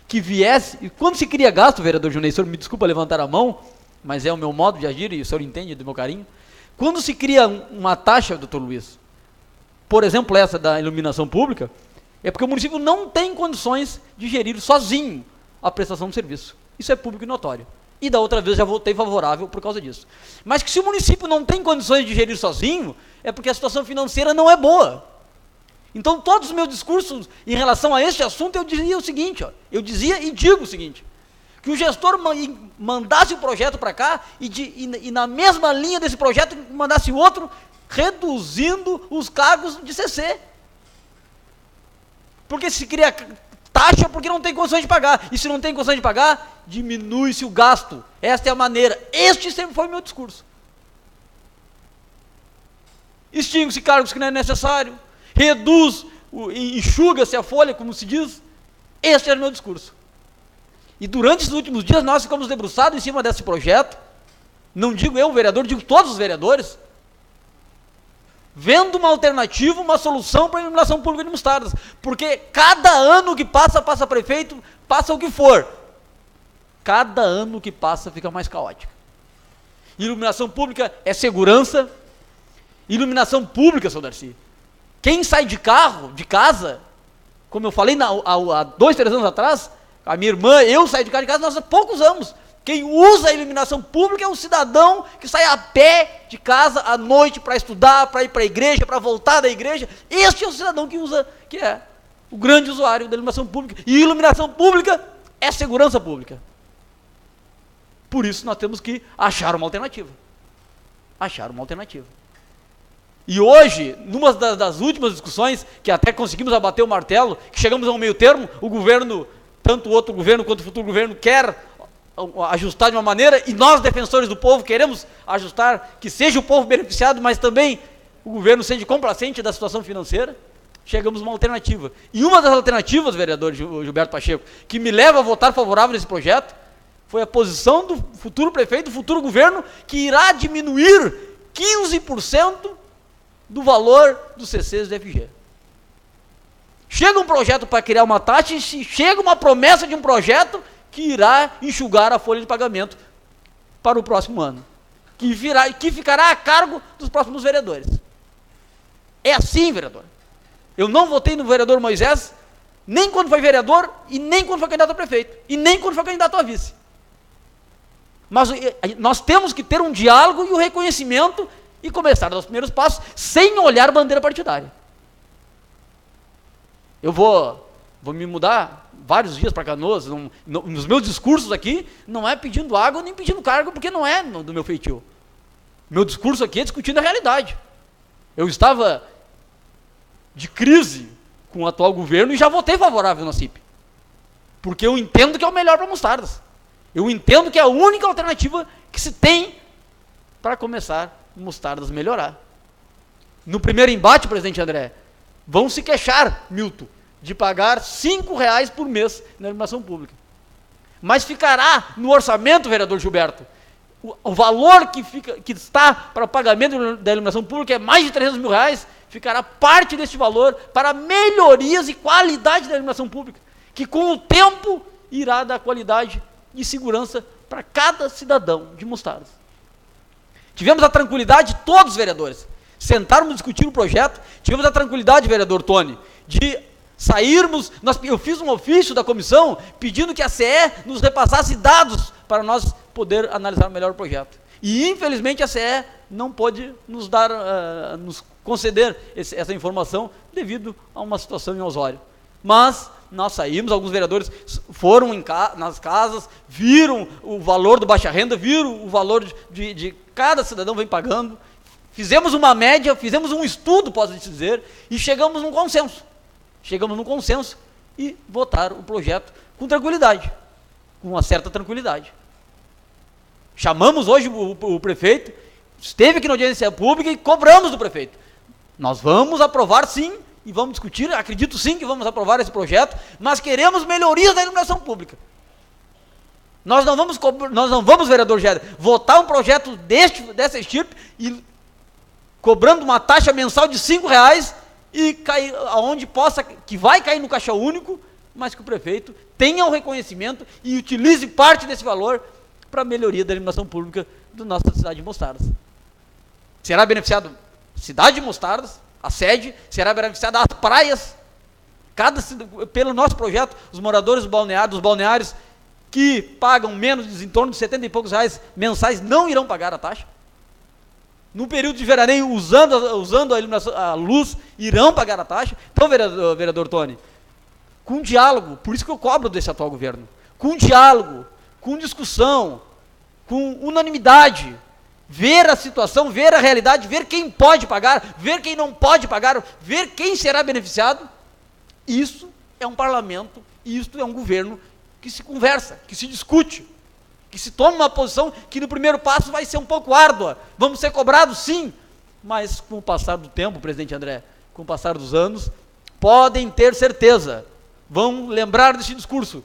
D: que viesse, e quando se cria gasto, vereador Junei, o senhor me desculpa levantar a mão, mas é o meu modo de agir e o senhor entende do meu carinho, quando se cria uma taxa, doutor Luiz, por exemplo, essa da iluminação pública, é porque o município não tem condições de gerir sozinho a prestação do serviço. Isso é público e notório. E da outra vez já votei favorável por causa disso. Mas que se o município não tem condições de gerir sozinho, é porque a situação financeira não é boa. Então todos os meus discursos em relação a este assunto, eu dizia o seguinte, eu dizia e digo o seguinte, que o gestor mandasse o projeto para cá e na mesma linha desse projeto mandasse outro, reduzindo os cargos de CC. Porque se cria taxa porque não tem condições de pagar. E se não tem condições de pagar, diminui-se o gasto. Esta é a maneira. Este sempre foi o meu discurso. Extingue-se cargos que não é necessário. Reduz, enxuga-se a folha, como se diz. Este era o meu discurso. E durante os últimos dias nós ficamos debruçados em cima desse projeto. Não digo eu, vereador, digo todos os vereadores. Vendo uma alternativa, uma solução para a iluminação pública de Mostardas. Porque cada ano que passa prefeito, passa o que for. Cada ano que passa fica mais caótica. Iluminação pública é segurança. Iluminação pública, seu Darcy. Quem sai de carro, de casa, como eu falei há 2, 3 anos atrás, a minha irmã, eu saí de casa, nós há poucos anos. Quem usa a iluminação pública é o cidadão que sai a pé de casa à noite para estudar, para ir para a igreja, para voltar da igreja. Este é o cidadão que usa, que é o grande usuário da iluminação pública. E iluminação pública é segurança pública. Por isso nós temos que achar uma alternativa. Achar uma alternativa. E hoje, numa das últimas discussões, que até conseguimos abater o martelo, que chegamos a um meio termo, o governo, tanto o outro governo quanto o futuro governo, quer ajustar de uma maneira, e nós, defensores do povo, queremos ajustar, que seja o povo beneficiado, mas também o governo seja complacente da situação financeira, chegamos a uma alternativa. E uma das alternativas, vereador Gilberto Pacheco, que me leva a votar favorável nesse projeto, foi a posição do futuro prefeito, do futuro governo, que irá diminuir 15% do valor dos CCs do FG. Chega um projeto para criar uma taxa e chega uma promessa de um projeto que irá enxugar a folha de pagamento para o próximo ano, que ficará a cargo dos próximos vereadores. É assim, vereador. Eu não votei no vereador Moisés, nem quando foi vereador, e nem quando foi candidato a prefeito, e nem quando foi candidato a vice. Mas nós temos que ter um diálogo e o reconhecimento e começar a dar os primeiros passos sem olhar bandeira partidária. Eu vou me mudar vários dias para Canoas, nos meus discursos aqui, não é pedindo água nem pedindo cargo, porque não é do meu feitio. Meu discurso aqui é discutindo a realidade. Eu estava de crise com o atual governo e já votei favorável na CIP. Porque eu entendo que é o melhor para Mostardas. Eu entendo que é a única alternativa que se tem para começar Mostardas melhorar. No primeiro embate, presidente André, vão se queixar, Milton, de pagar R$5 por mês na iluminação pública. Mas ficará no orçamento, vereador Gilberto, o valor que está para o pagamento da iluminação pública é mais de R$300 mil, ficará parte deste valor para melhorias e qualidade da iluminação pública, que com o tempo irá dar qualidade e segurança para cada cidadão de Mostardas. Tivemos a tranquilidade, todos os vereadores, sentarmos discutir o projeto, tivemos a tranquilidade, vereador Tony, de sairmos, eu fiz um ofício da comissão pedindo que a CE nos repassasse dados para nós poder analisar melhor o projeto. E infelizmente a CE não pôde nos dar, nos conceder essa informação devido a uma situação em Osório. Mas nós saímos, alguns vereadores foram nas casas, viram o valor do baixa renda, viram o valor de cada cidadão vem pagando, fizemos uma média, fizemos um estudo, posso dizer, e chegamos num consenso. Chegamos num consenso e votaram o projeto com tranquilidade, com uma certa tranquilidade. Chamamos hoje o prefeito, esteve aqui na audiência pública e cobramos do prefeito. Nós vamos aprovar sim, e vamos discutir, acredito sim que vamos aprovar esse projeto, mas queremos melhorias na iluminação pública. Nós não vamos, vereador Géder, votar um projeto dessa estirpe e cobrando uma taxa mensal de R$5 e cair aonde possa, que vai cair no caixa único, mas que o prefeito tenha o reconhecimento e utilize parte desse valor para a melhoria da iluminação pública da nossa cidade de Mostardas. Será beneficiado a cidade de Mostardas, a sede, será beneficiada as praias, pelo nosso projeto, os moradores dos balneários que pagam menos, em torno de R$70 e poucos mensais, não irão pagar a taxa. No período de veraneio, usando a iluminação, a luz, irão pagar a taxa. Então, vereador Tony, com diálogo, por isso que eu cobro desse atual governo, com diálogo, com discussão, com unanimidade, ver a situação, ver a realidade, ver quem pode pagar, ver quem não pode pagar, ver quem será beneficiado. Isso é um parlamento, isso é um governo que se conversa, que se discute, que se toma uma posição que no primeiro passo vai ser um pouco árdua, vamos ser cobrados sim, mas com o passar do tempo, presidente André, com o passar dos anos, podem ter certeza, vão lembrar desse discurso.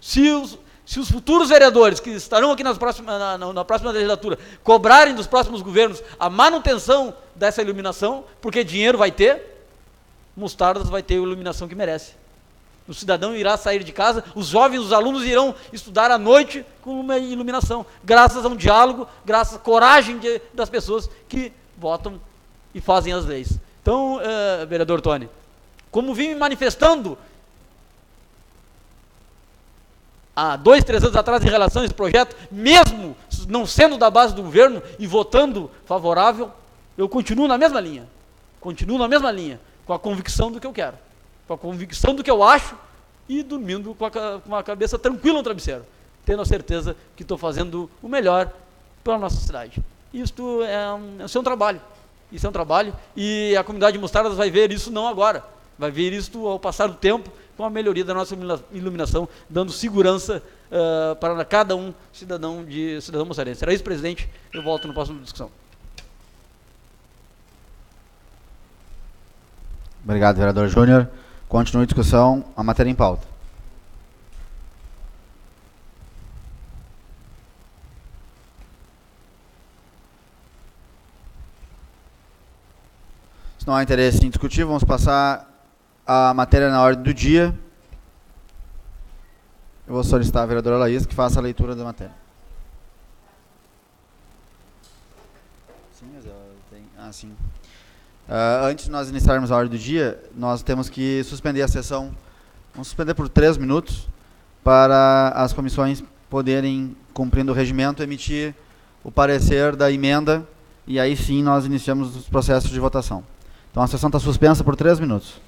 D: Se os futuros vereadores que estarão aqui na próxima legislatura cobrarem dos próximos governos a manutenção dessa iluminação, porque dinheiro vai ter, Mostardas vai ter a iluminação que merece. O cidadão irá sair de casa, os jovens, os alunos irão estudar à noite com uma iluminação, graças a um diálogo, graças à coragem das pessoas que votam e fazem as leis. Então, vereador Tony, como vim me manifestando há 2, 3 anos atrás em relação a esse projeto, mesmo não sendo da base do governo e votando favorável, eu continuo na mesma linha, com a convicção do que eu quero, com a convicção do que eu acho e dormindo com a cabeça tranquila no travesseiro, tendo a certeza que estou fazendo o melhor para a nossa cidade. Isso é um trabalho, e a comunidade de Mostardas vai ver isso não agora, vai ver isso ao passar do tempo, com a melhoria da nossa iluminação, dando segurança para cada um cidadão mostardense. Era isso, presidente, eu volto na próxima discussão.
B: Obrigado, vereador Júnior. Continue a discussão, a matéria em pauta. Se não há interesse em discutir, vamos passar a matéria na ordem do dia. Eu vou solicitar a vereadora Laís que faça a leitura da matéria. Sim, mas ela tem... sim. Antes de nós iniciarmos a ordem do dia, nós temos que suspender a sessão. Vamos suspender por 3 minutos para as comissões poderem, cumprindo o regimento, emitir o parecer da emenda e aí sim nós iniciamos os processos de votação. Então a sessão está suspensa por 3 minutos.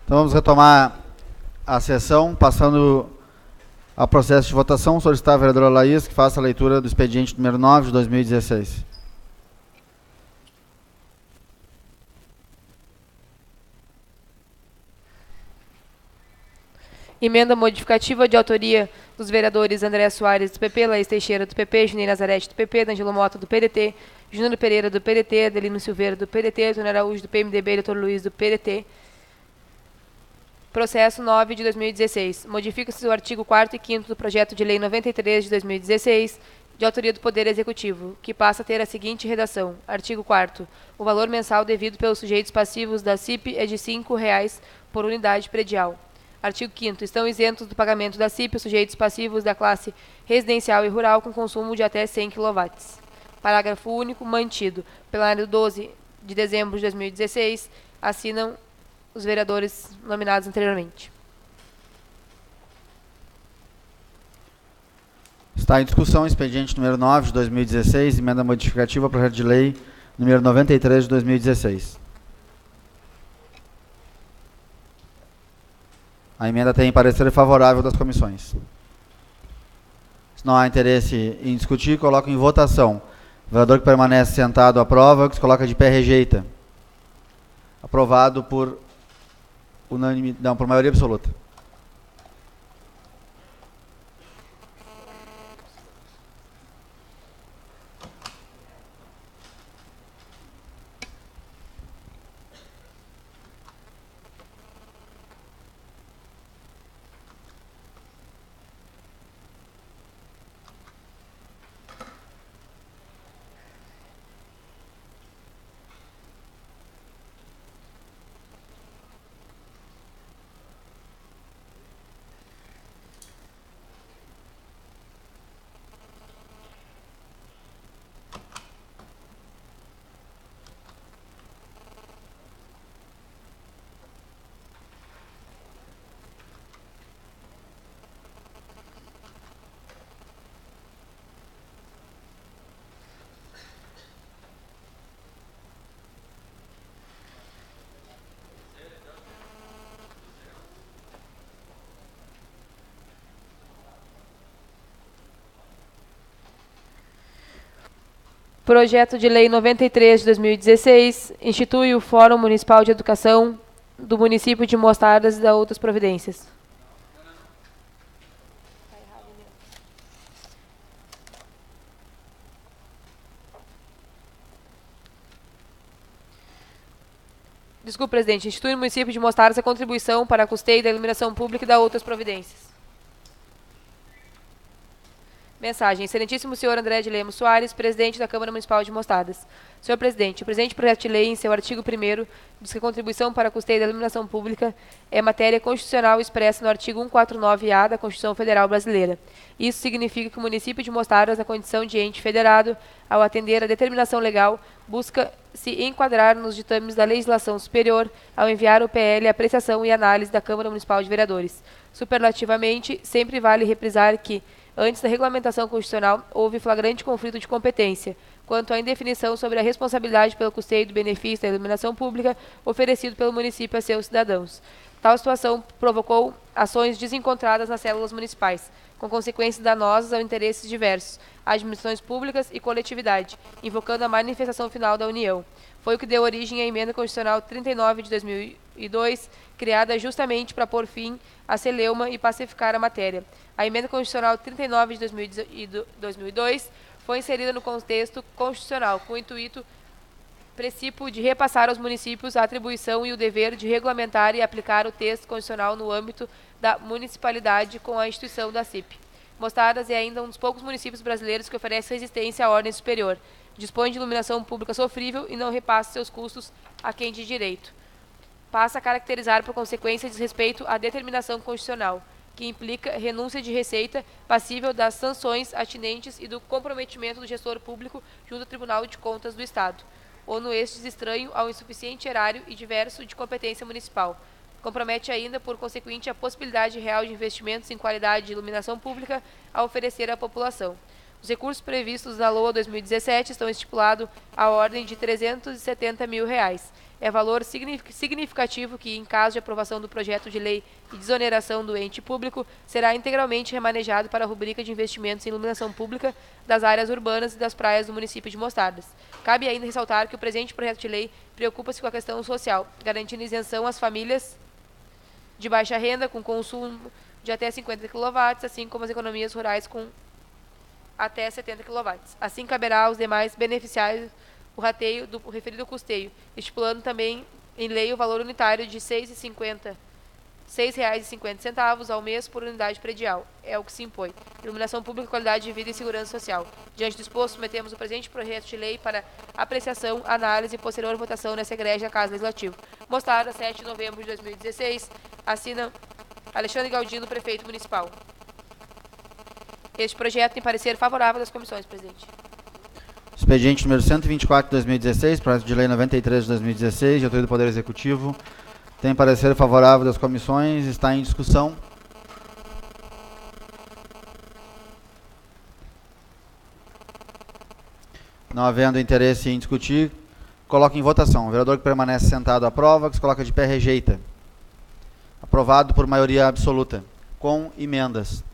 B: Então vamos retomar a sessão, passando ao processo de votação. Solicitar a vereadora Laís que faça a leitura do expediente número 9 de 2016.
C: Emenda modificativa de autoria dos vereadores André Soares, do PP, Laís Teixeira, do PP, Juninho Nazarete, do PP, D'Angelo Mota, do PDT, Júnior Pereira, do PDT, Adelino Silveira, do PDT, Tony Araújo, do PMDB, Dr. Luiz, do PDT. Processo 9 de 2016. Modifica-se o artigo 4º e 5º do projeto de lei 93 de 2016, de autoria do Poder Executivo, que passa a ter a seguinte redação. Artigo 4º. O valor mensal devido pelos sujeitos passivos da CIP é de R$ 5,00 por unidade predial. Artigo 5º. Estão isentos do pagamento da CIP os sujeitos passivos da classe residencial e rural com consumo de até 100 kW. Parágrafo único. Mantido. Plenário 12 de dezembro de 2016. Assinam os vereadores nominados anteriormente.
B: Está em discussão o expediente número 9 de 2016, emenda modificativa ao projeto de lei número 93 de 2016. A emenda tem parecer favorável das comissões. Se não há interesse em discutir, coloco em votação. O vereador que permanece sentado aprova, o que se coloca de pé rejeita. Aprovado por unanimidade, não, por maioria absoluta.
C: Projeto de Lei 93 de 2016 institui o Fórum Municipal de Educação do município de Mostardas e da outras providências. Desculpe, presidente. Institui no município de Mostardas a contribuição para a custeio da iluminação pública e da outras providências. Mensagem. Excelentíssimo senhor André de Lemos Soares, presidente da Câmara Municipal de Mostardas. Senhor presidente, o presente projeto de lei, em seu artigo 1º, diz que a contribuição para custeio da iluminação pública é matéria constitucional expressa no artigo 149-A da Constituição Federal Brasileira. Isso significa que o município de Mostardas, na condição de ente federado, ao atender a determinação legal, busca se enquadrar nos ditames da legislação superior ao enviar o PL à apreciação e análise da Câmara Municipal de Vereadores. Superlativamente, sempre vale reprisar que, antes da regulamentação constitucional, houve flagrante conflito de competência quanto à indefinição sobre a responsabilidade pelo custeio do benefício da iluminação pública oferecido pelo município a seus cidadãos. Tal situação provocou ações desencontradas nas células municipais, com consequências danosas a interesses diversos, administrações públicas e coletividade, invocando a manifestação final da União. Foi o que deu origem à Emenda Constitucional 39 de 2002, criada justamente para pôr fim à celeuma e pacificar a matéria. A Emenda Constitucional 39 de 2002 foi inserida no contexto constitucional, com o intuito princípio de repassar aos municípios a atribuição e o dever de regulamentar e aplicar o texto constitucional no âmbito da municipalidade com a instituição da CIP. Mostardas é ainda um dos poucos municípios brasileiros que oferece resistência à ordem superior, dispõe de iluminação pública sofrível e não repassa seus custos a quem de direito. Passa a caracterizar por consequência desrespeito à determinação constitucional. que implica renúncia de receita passível das sanções atinentes e do comprometimento do gestor público junto ao Tribunal de Contas do Estado, ou no estes estranho ao insuficiente erário e diverso de competência municipal. Compromete ainda, por consequente, a possibilidade real de investimentos em qualidade de iluminação pública a oferecer à população. Os recursos previstos na LOA 2017 estão estipulados à ordem de R$ 370 mil. É valor significativo que, em caso de aprovação do projeto de lei e desoneração do ente público, será integralmente remanejado para a rubrica de investimentos em iluminação pública das áreas urbanas e das praias do município de Mostardas. Cabe ainda ressaltar que o presente projeto de lei preocupa-se com a questão social, garantindo isenção às famílias de baixa renda com consumo de até 50 kW, assim como as economias rurais com até 70 kW. Assim, caberá aos demais beneficiários o rateio do referido custeio, estipulando também em lei o valor unitário de R$ 6,50 ao mês por unidade predial. É o que se impõe. Iluminação pública, qualidade de vida e segurança social. Diante do exposto, submetemos o presente projeto de lei para apreciação, análise e posterior votação nessa egrégia Casa Legislativa. Mostarda, 7 de novembro de 2016. Assina Alexandre Galdino, prefeito municipal. Este projeto tem parecer favorável das comissões, presidente.
B: Expediente número 124 de 2016, projeto de lei 93 de 2016, de autoria do Poder Executivo. Tem parecer favorável das comissões, está em discussão. Não havendo interesse em discutir, coloca em votação. O vereador que permanece sentado aprova, que se coloca de pé rejeita. Aprovado por maioria absoluta, com emendas.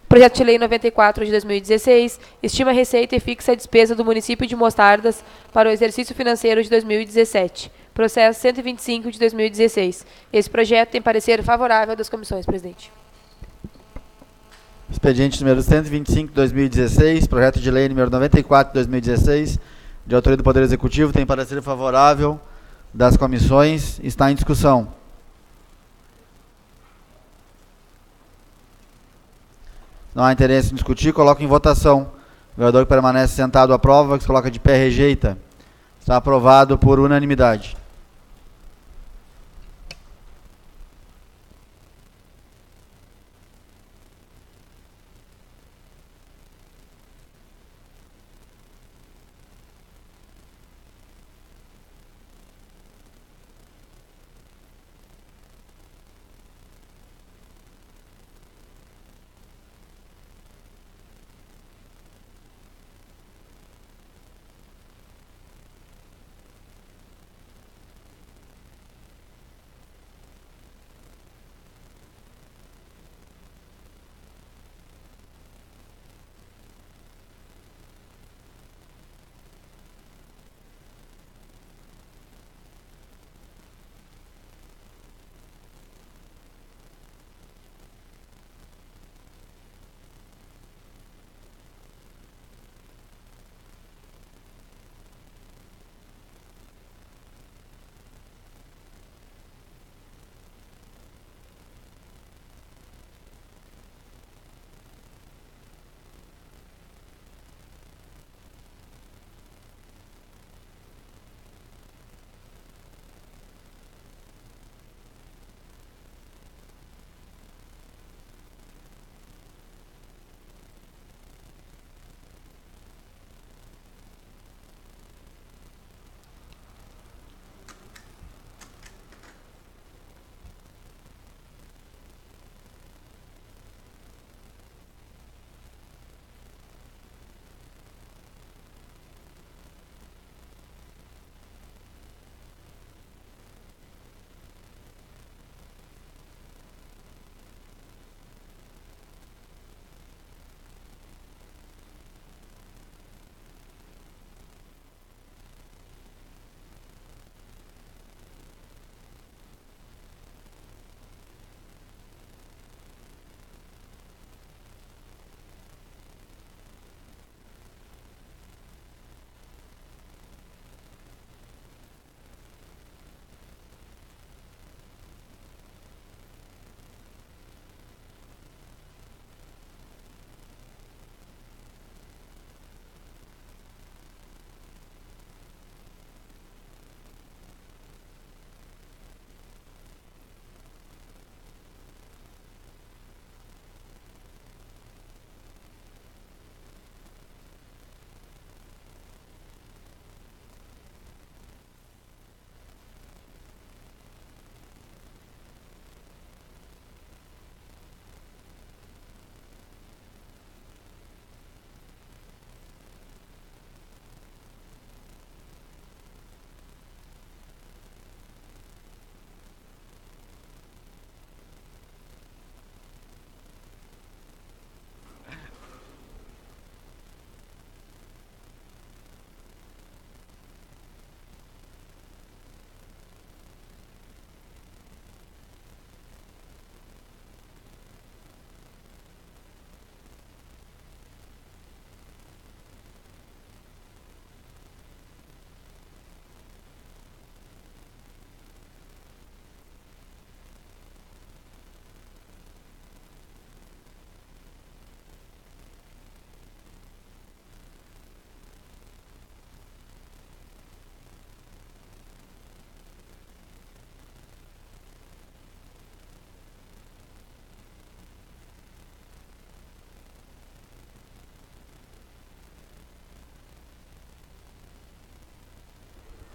C: Projeto de Lei 94 de 2016 estima a receita e fixa a despesa do município de Mostardas para o exercício financeiro de 2017. Processo 125 de 2016. Esse projeto tem parecer favorável das comissões, presidente.
B: Expediente número 125 de 2016, projeto de lei número 94 de 2016, de autoria do Poder Executivo, tem parecer favorável das comissões, está em discussão. Não há interesse em discutir, coloca em votação. O vereador que permanece sentado aprova, que se coloca de pé rejeita. Está aprovado por unanimidade.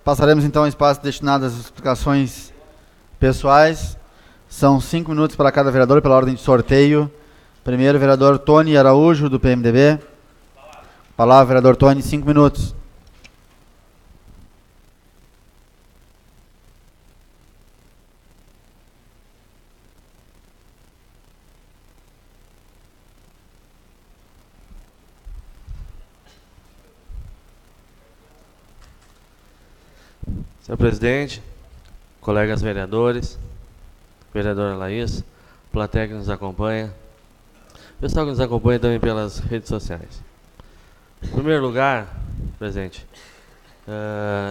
B: Passaremos então ao espaço destinado às explicações pessoais. São 5 minutos para cada vereador, pela ordem de sorteio. Primeiro, vereador Tony Araújo, do PMDB. Palavra, vereador Tony, 5 minutos.
F: Senhor presidente, colegas vereadores, vereadora Laís, plateia que nos acompanha, pessoal que nos acompanha também pelas redes sociais. Em primeiro lugar, presidente,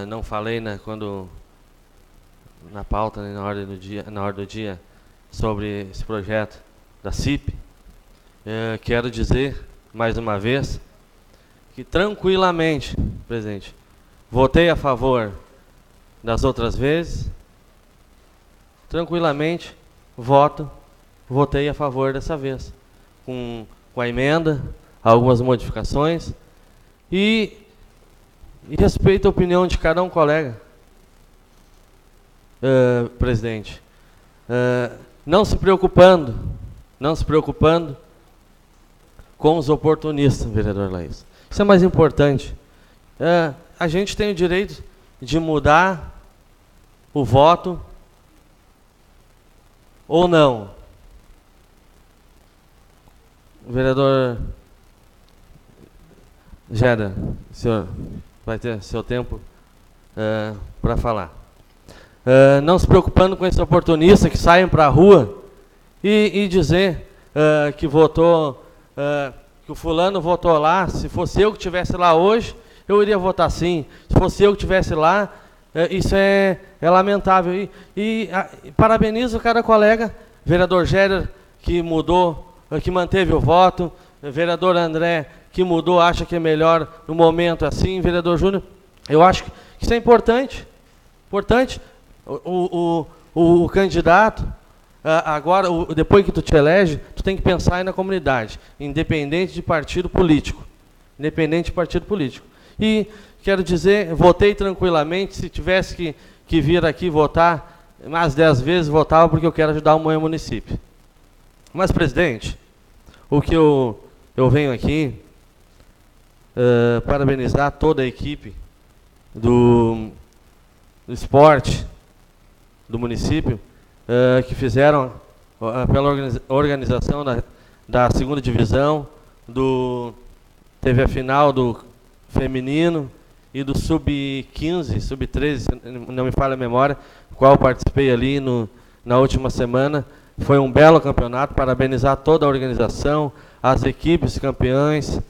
F: não falei na pauta, na ordem do dia, sobre esse projeto da CIP. Quero dizer, mais uma vez, que tranquilamente, presidente, votei a favor das outras vezes, tranquilamente, votei a favor dessa vez, com a emenda, algumas modificações, e respeito a opinião de cada um colega, presidente, não se preocupando com os oportunistas, vereador Laís. Isso é mais importante. A gente tem o direito de mudar o voto ou não. Vereador Geda, o senhor vai ter seu tempo para falar. Não se preocupando com esse oportunista que saem para a rua e dizer que votou, que o fulano votou lá. Se fosse eu que estivesse lá hoje, eu iria votar sim. Se fosse eu que estivesse lá, isso é lamentável. E parabenizo cada colega, vereador Géder, que mudou, que manteve o voto, vereador André, que mudou, acha que é melhor no momento assim, vereador Júnior. Eu acho que isso é importante. O candidato, agora, depois que tu te elege, tu tem que pensar aí na comunidade, independente de partido político. E quero dizer, votei tranquilamente. Se tivesse que vir aqui votar, mais 10 vezes votava, porque eu quero ajudar o meu município. Mas, presidente, o que eu venho aqui, parabenizar toda a equipe do esporte do município, que fizeram pela organização da segunda divisão, teve a final do feminino e do sub-15, sub-13, não me falha a memória, qual participei ali na última semana. Foi um belo campeonato, parabenizar toda a organização, as equipes campeãs,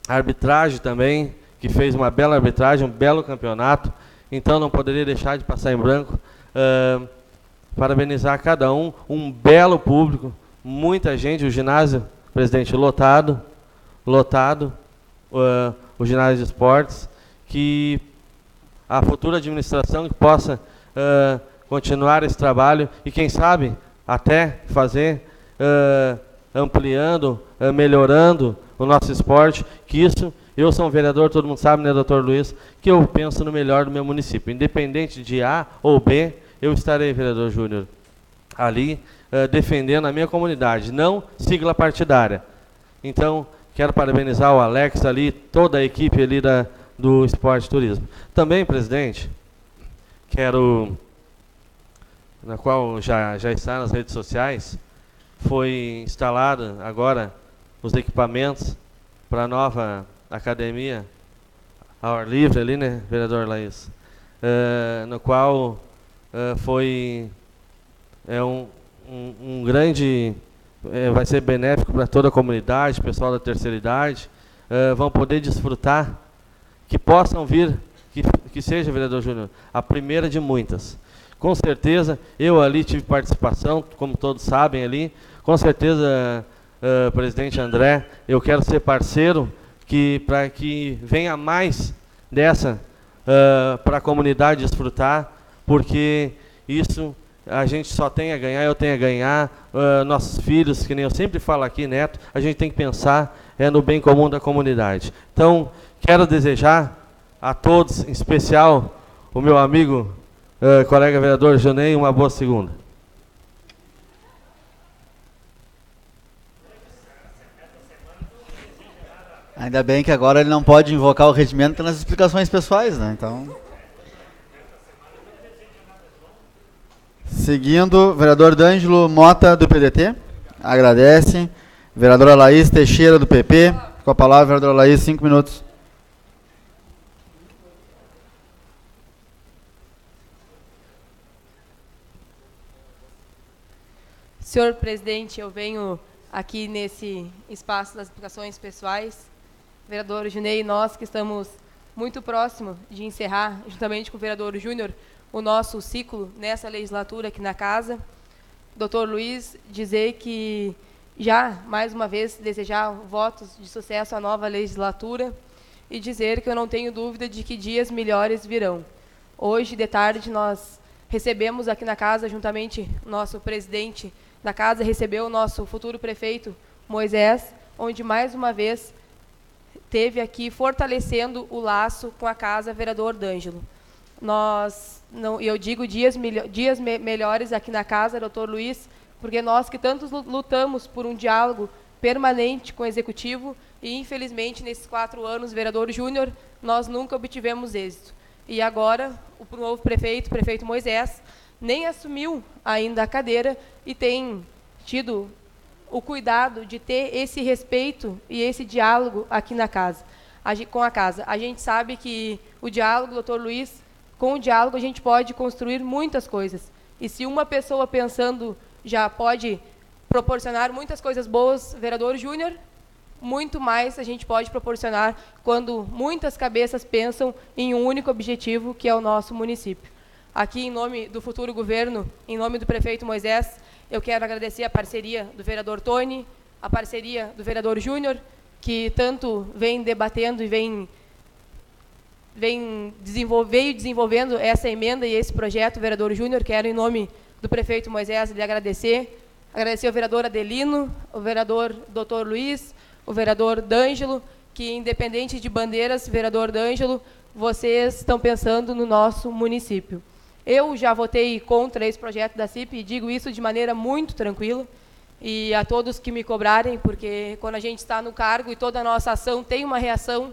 F: a arbitragem também, que fez uma bela arbitragem, um belo campeonato. Então não poderia deixar de passar em branco. Parabenizar cada um belo público, muita gente, o ginásio, presidente, lotado, o ginásio de esportes, que a futura administração que possa continuar esse trabalho e, quem sabe, até fazer, ampliando, melhorando o nosso esporte, que isso, eu sou um vereador, todo mundo sabe, né, doutor Luiz, que eu penso no melhor do meu município. Independente de A ou B, eu estarei, vereador Júnior, ali, defendendo a minha comunidade, não sigla partidária. Então, quero parabenizar o Alex ali, toda a equipe ali do Esporte e Turismo. Também, presidente, quero, na qual já está nas redes sociais, foi instalado agora os equipamentos para a nova academia ao ar livre ali, né, vereador Laís? No qual foi um grande... vai ser benéfico para toda a comunidade, pessoal da terceira idade, vão poder desfrutar, que possam vir, que seja, vereador Júnior, a primeira de muitas. Com certeza, eu ali tive participação, como todos sabem ali, com certeza, presidente André, eu quero ser parceiro para que venha mais dessa para a comunidade desfrutar, porque isso a gente só tem a ganhar, eu tenho a ganhar, nossos filhos, que nem eu sempre falo aqui, neto, a gente tem que pensar no bem comum da comunidade. Então, quero desejar a todos, em especial o meu amigo, colega vereador Junei, uma boa segunda.
B: Ainda bem que agora ele não pode invocar o regimento nas explicações pessoais, né? Então... Seguindo, vereador D'Angelo Mota, do PDT, agradece. Vereadora Laís Teixeira, do PP, com a palavra, vereadora Laís, 5 minutos.
C: Senhor presidente, eu venho aqui nesse espaço das explicações pessoais. Vereador Junei, nós que estamos muito próximos de encerrar, juntamente com o vereador Júnior, o nosso ciclo nessa legislatura aqui na casa. Doutor Luiz, dizer que já, mais uma vez, desejar votos de sucesso à nova legislatura e dizer que eu não tenho dúvida de que dias melhores virão. Hoje, de tarde, nós recebemos aqui na casa, juntamente, nosso presidente da casa recebeu o nosso futuro prefeito, Moisés, onde, mais uma vez, teve aqui fortalecendo o laço com a casa, vereador D'Angelo. Eu digo dias melhores aqui na casa, doutor Luiz, porque nós que tantos lutamos por um diálogo permanente com o Executivo e, infelizmente, nesses 4 anos, vereador Júnior, nós nunca obtivemos êxito. E agora, o novo prefeito Moisés, nem assumiu ainda a cadeira e tem tido o cuidado de ter esse respeito e esse diálogo aqui na casa, com a casa. A gente sabe que o diálogo, doutor Luiz, com o diálogo a gente pode construir muitas coisas. E se uma pessoa pensando já pode proporcionar muitas coisas boas, vereador Júnior, muito mais a gente pode proporcionar quando muitas cabeças pensam em um único objetivo, que é o nosso município. Aqui, em nome do futuro governo, em nome do prefeito Moisés, eu quero agradecer a parceria do vereador Tony, a parceria do vereador Júnior, que tanto vem debatendo e veio desenvolvendo essa emenda e esse projeto, vereador Júnior. Quero, em nome do prefeito Moisés, lhe agradecer ao vereador Adelino, o vereador doutor Luiz, o vereador D'Angelo, que, independente de bandeiras, vereador D'Angelo, vocês estão pensando no nosso município. Eu já votei contra esse projeto da CIP e digo isso de maneira muito tranquila, e a todos que me cobrarem, porque quando a gente está no cargo e toda a nossa ação tem uma reação,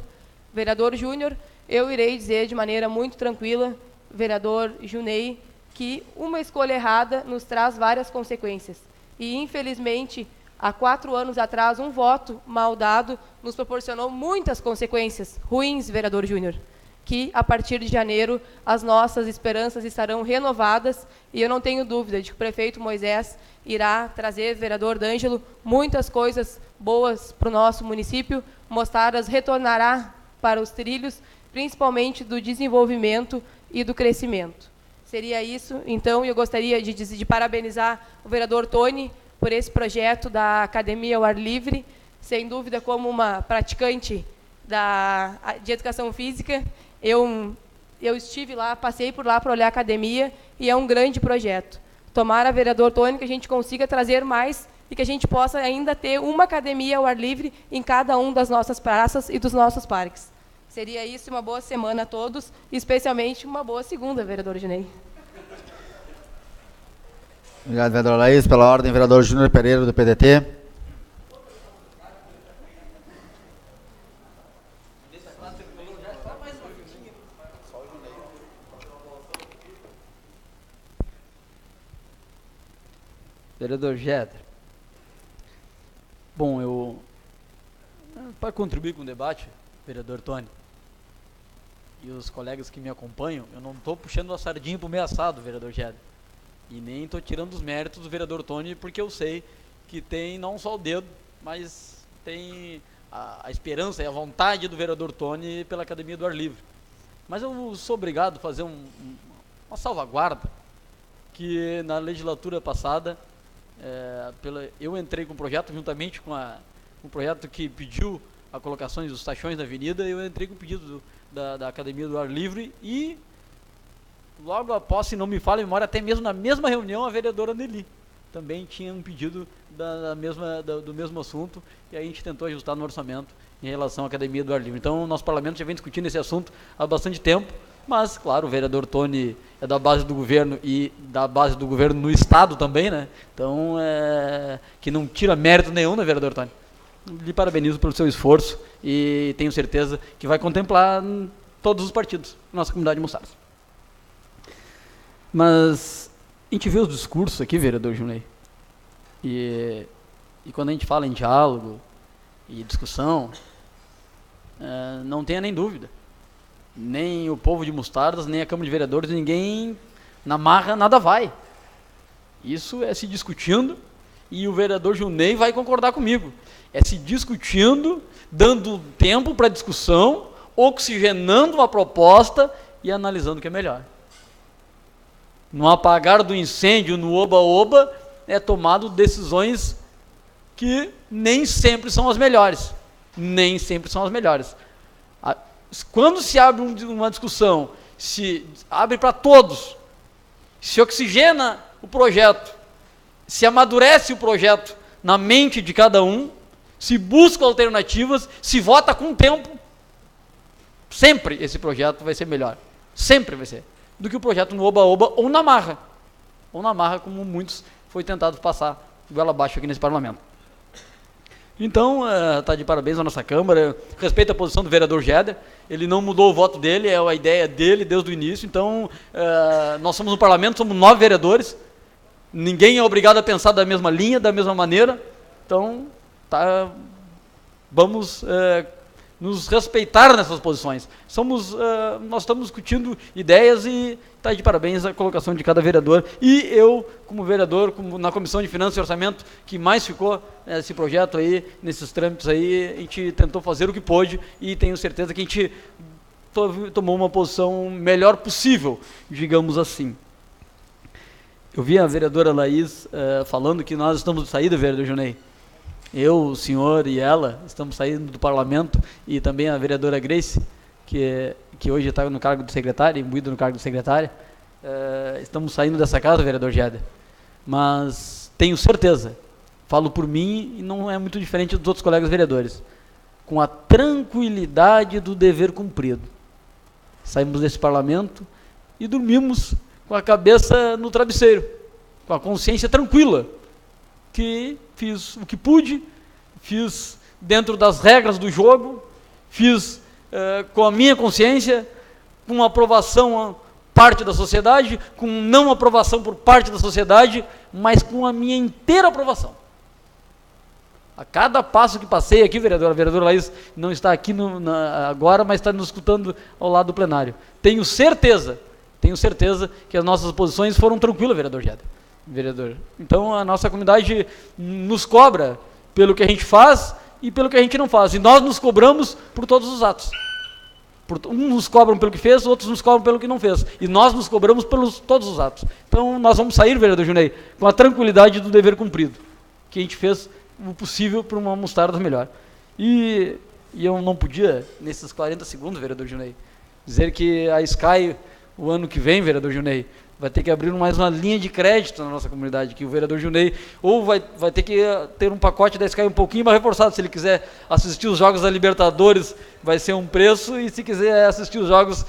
C: vereador Júnior, eu irei dizer de maneira muito tranquila, vereador Junei, que uma escolha errada nos traz várias consequências. E, infelizmente, há 4 anos atrás, um voto mal dado nos proporcionou muitas consequências ruins, vereador Júnior, que, a partir de janeiro, as nossas esperanças estarão renovadas, e eu não tenho dúvida de que o prefeito Moisés irá trazer, vereador D'Angelo, muitas coisas boas para o nosso município. Mostaras retornará para os trilhos, principalmente do desenvolvimento e do crescimento. Seria isso, então, e eu gostaria de parabenizar o vereador Tony por esse projeto da Academia ao Ar Livre. Sem dúvida, como uma praticante de educação física, eu estive lá, passei por lá para olhar a academia, e é um grande projeto. Tomara, vereador Tony, que a gente consiga trazer mais e que a gente possa ainda ter uma academia ao ar livre em cada um das nossas praças e dos nossos parques. Seria isso, uma boa semana a todos, e especialmente uma boa segunda, vereador Junei.
B: Obrigado, vereadora Laís. Pela ordem, vereador Júnior Pereira, do PDT.
D: Vereador Jeter. Bom, para contribuir com o debate, vereador Tony, e os colegas que me acompanham, eu não estou puxando a sardinha para o meio assado, vereador Jeter. E nem estou tirando os méritos do vereador Tony, porque eu sei que tem não só o dedo, mas tem a esperança e a vontade do vereador Tony pela Academia do Ar Livre. Mas eu sou obrigado a fazer uma salvaguarda, que na legislatura passada, eu entrei com um projeto juntamente com um projeto que pediu a colocação dos taxões na avenida. Eu entrei com o pedido da Academia do Ar Livre, e logo após, se não me falha a memória, até mesmo na mesma reunião, a vereadora Nelly também tinha um pedido do mesmo assunto, e aí a gente tentou ajustar no orçamento em relação à Academia do Ar Livre. Então, o nosso parlamento já vem discutindo esse assunto há bastante tempo, mas, claro, o vereador Tony é da base do governo e da base do governo no Estado também, né? Então, que não tira mérito nenhum, né, vereador Tony? Lhe parabenizo pelo seu esforço e tenho certeza que vai contemplar todos os partidos da nossa comunidade de Mostardas. Mas a gente vê os discursos aqui, vereador Junei, e quando a gente fala em diálogo e discussão, não tenha nem dúvida, nem o povo de Mostardas, nem a Câmara de Vereadores, ninguém na marra, nada vai. Isso é se discutindo, e o vereador Junei vai concordar comigo, é se discutindo, dando tempo para discussão, oxigenando uma proposta e analisando o que é melhor. No apagar do incêndio, no oba-oba, é tomado decisões que nem sempre são as melhores. Nem sempre são as melhores. Quando se abre uma discussão, se abre para todos, se oxigena o projeto, se amadurece o projeto na mente de cada um, se busca alternativas, se vota com tempo, sempre esse projeto vai ser melhor. Sempre vai ser. Do que o projeto no oba-oba ou na marra. Ou na marra, como muitos foi tentado passar goela abaixo aqui nesse parlamento. Então, está de parabéns à nossa Câmara. Respeito a posição do vereador Jeder. Ele não mudou o voto dele, é a ideia dele desde o início. Então, nós somos no parlamento, somos 9 vereadores. Ninguém é obrigado a pensar da mesma linha, da mesma maneira. Então, vamos nos respeitar nessas posições. Nós estamos discutindo ideias e está de parabéns a colocação de cada vereador. E eu, como vereador, na Comissão de Finanças e Orçamento, que mais ficou nesse projeto aí, nesses trâmites aí, a gente tentou fazer o que pôde e tenho certeza que a gente tomou uma posição melhor possível, digamos assim. Eu vi a vereadora Laís falando que nós estamos de saída, vereador Junei. Eu, o senhor e ela estamos saindo do parlamento, e também a vereadora Grace, que hoje está no cargo de secretária, imbuída no cargo de secretária. Estamos saindo dessa casa, vereador Jeder. Mas tenho certeza, falo por mim e não é muito diferente dos outros colegas vereadores, com a tranquilidade do dever cumprido. Saímos desse parlamento e dormimos com a cabeça no travesseiro, com a consciência tranquila, que fiz o que pude, fiz dentro das regras do jogo, fiz com a minha consciência, com aprovação por parte da sociedade, com não aprovação por parte da sociedade, mas com a minha inteira aprovação. A cada passo que passei aqui, a vereadora Laís não está aqui agora, mas está nos escutando ao lado do plenário. Tenho certeza que as nossas posições foram tranquilas, vereador. Então, a nossa comunidade nos cobra pelo que a gente faz e pelo que a gente não faz. E nós nos cobramos por todos os atos. Uns nos cobram pelo que fez, outros nos cobram pelo que não fez. E nós nos cobramos pelos todos os atos. Então, nós vamos sair, vereador Junei, com a tranquilidade do dever cumprido, que a gente fez o possível para uma Mostardas melhor. E eu não podia, nesses 40 segundos, vereador Junei, dizer que a Sky, o ano que vem, vereador Junei, vai ter que abrir mais uma linha de crédito na nossa comunidade, que o vereador Junei ou vai ter que ter um pacote da Sky um pouquinho mais reforçado. Se ele quiser assistir os jogos da Libertadores, vai ser um preço, e se quiser assistir os jogos